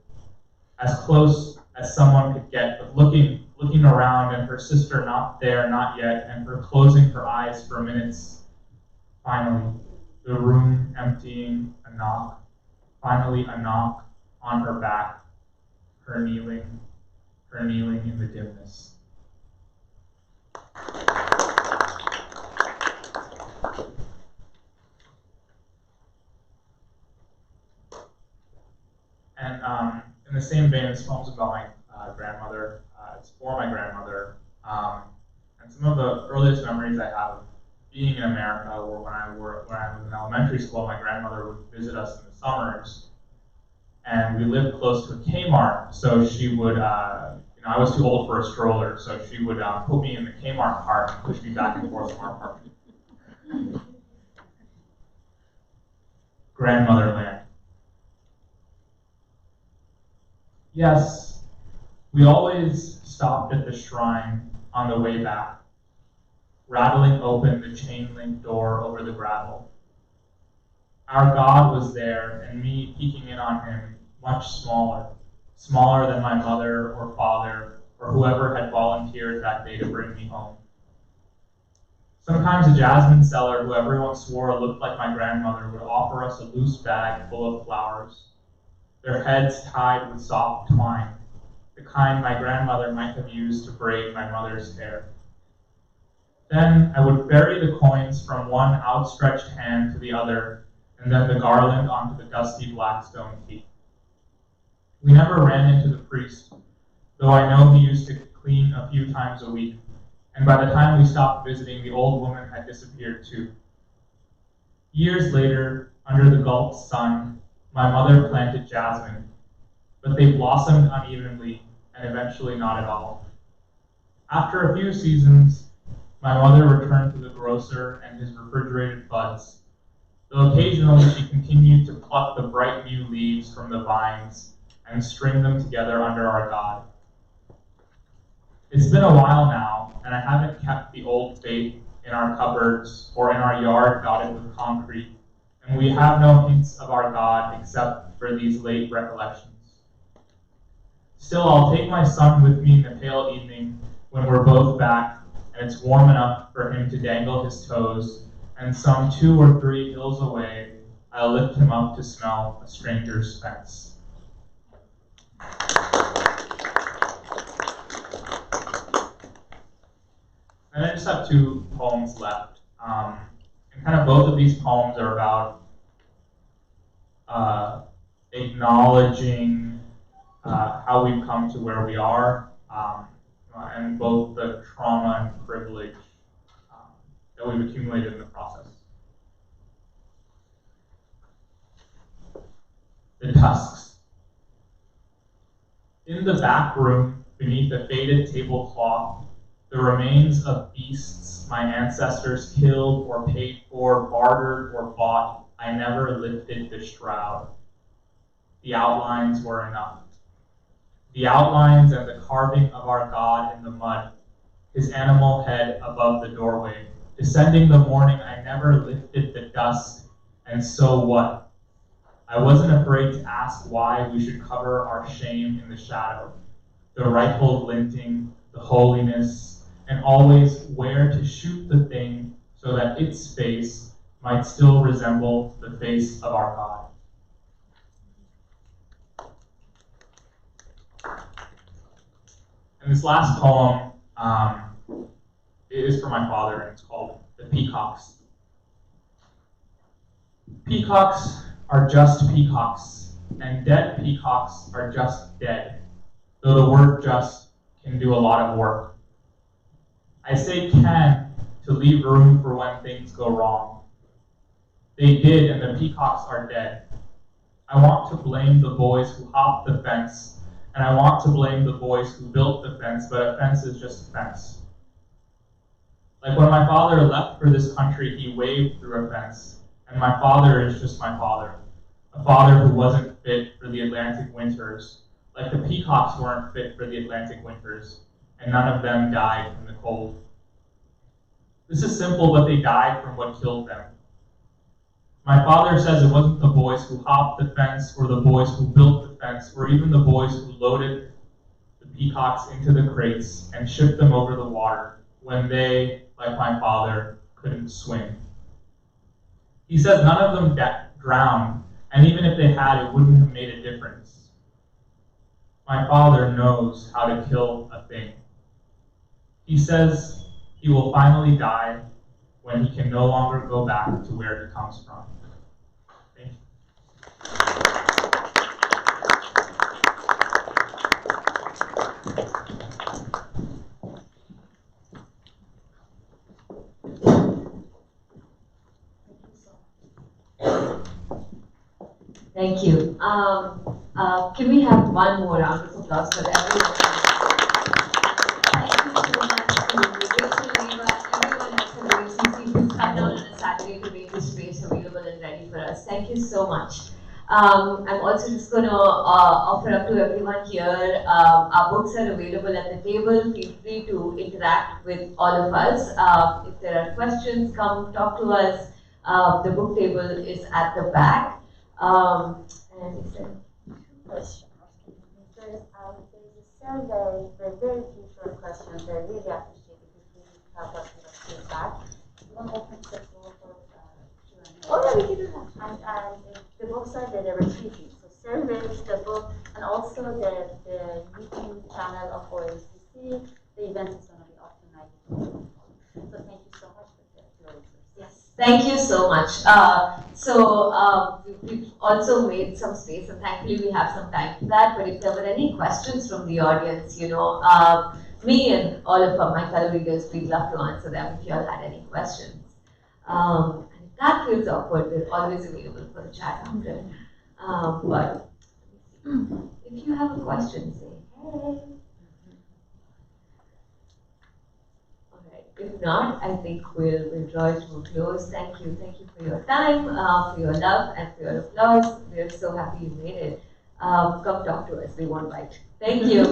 F: as close as someone could get, but looking around, and her sister not there, not yet, and her closing her eyes for minutes. Finally, the room emptying, a knock. Finally, a knock on her back, her kneeling in the dimness. And in the same vein, this poem's about my grandmother. It's for my grandmother. And some of the earliest memories I have of being in America were when I was in elementary school. My grandmother would visit us in the summers, and we lived close to a Kmart. So she would, I was too old for a stroller, so she would put me in the Kmart cart and push me back and forth from our apartment. Grandmother land. Yes, we always stopped at the shrine on the way back. rattling open the chain-link door over the gravel. Our God was there, and me peeking in on him, much smaller than my mother or father or whoever had volunteered that day to bring me home. Sometimes a jasmine seller who everyone swore looked like my grandmother would offer us a loose bag full of flowers, their heads tied with soft twine, the kind my grandmother might have used to braid my mother's hair. Then I would bury the coins from one outstretched hand to the other, and then the garland onto the dusty black stone key. We never ran into the priest, though I know he used to clean a few times a week, and by the time we stopped visiting, the old woman had disappeared too. Years later, under the Gulf sun, my mother planted jasmine, but they blossomed unevenly and eventually not at all. After a few seasons, my mother returned to the grocer and his refrigerated buds, though occasionally she continued to pluck the bright new leaves from the vines and string them together under our God. It's been a while now, and I haven't kept the old faith in our cupboards or in our yard dotted with concrete, and we have no hints of our God except for these late recollections. Still, I'll take my son with me in the pale evening when we're both back and it's warm enough for him to dangle his toes, and some 2 or 3 hills away, I'll lift him up to smell a stranger's fence. And I just have 2 poems left. And kind of both of these poems are about acknowledging how we've come to where we are, and both the trauma and privilege that we've accumulated in the process. The tusks. In the back room, beneath a faded tablecloth, the remains of beasts my ancestors killed or paid for, bartered or bought, I never lifted the shroud. The outlines were enough. The outlines and the carving of our God in the mud, his animal head above the doorway. Descending the morning, I never lifted the dust, and so what? I wasn't afraid to ask why we should cover our shame in the shadow, the rifled linting, the holiness, and always where to shoot the thing so that its face might still resemble the face of our God. And this last poem is for my father, and it's called The Peacocks. Peacocks are just peacocks, and dead peacocks are just dead, though the word just can do a lot of work. I say can to leave room for when things go wrong. They did, and the peacocks are dead. I want to blame the boys who hopped the fence, and I want to blame the boys who built the fence, but a fence is just a fence. Like when my father left for this country, he waved through a fence, and my father is just my father, a father who wasn't fit for the Atlantic winters, like the peacocks weren't fit for the Atlantic winters, and none of them died from the cold. This is simple, but they died from what killed them. My father says it wasn't the boys who hopped the fence, or the boys who built the fence, or even the boys who loaded the peacocks into the crates and shipped them over the water when they, like my father, couldn't swim. He says none of them drowned, and even if they had, it wouldn't have made a difference. My father knows how to kill a thing. He says he will finally die when he can no longer go back to where he comes from. Thank you.
G: Thank you. Can we have one more round of applause for everyone? Thank you so much to Rachel, Eva, everyone at WCC who's come down on a Saturday to make this space available and ready for us. Thank you so much. I'm also just going to offer up to everyone here, our books are available at the table. Feel free to interact with all of us. If there are questions, come talk to us. The book table is at the back. And is there
H: First, there's a survey, there are very few short questions. I really appreciate it if you help us with feedback. You want to open the floor for Q&A?
G: Oh, yeah, we can do that.
H: And the books are there, there were three things. So surveys, the book, and also the YouTube channel of OACC. The event is going to be off tonight. So thank you so much for your answers.
G: Yes, thank you so much. We've also made some space, and thankfully we have some time for that. But if there were any questions from the audience, me and all of my fellow readers, we'd love to answer them if you all had any questions. And if that feels awkward, we're always available for a chat after. But if you have a question, say hey. If not, I think we'll draw it to a close. Thank you for your time, for your love, and for your applause. We're so happy you made it. Come talk to us. We won't bite. Thank you.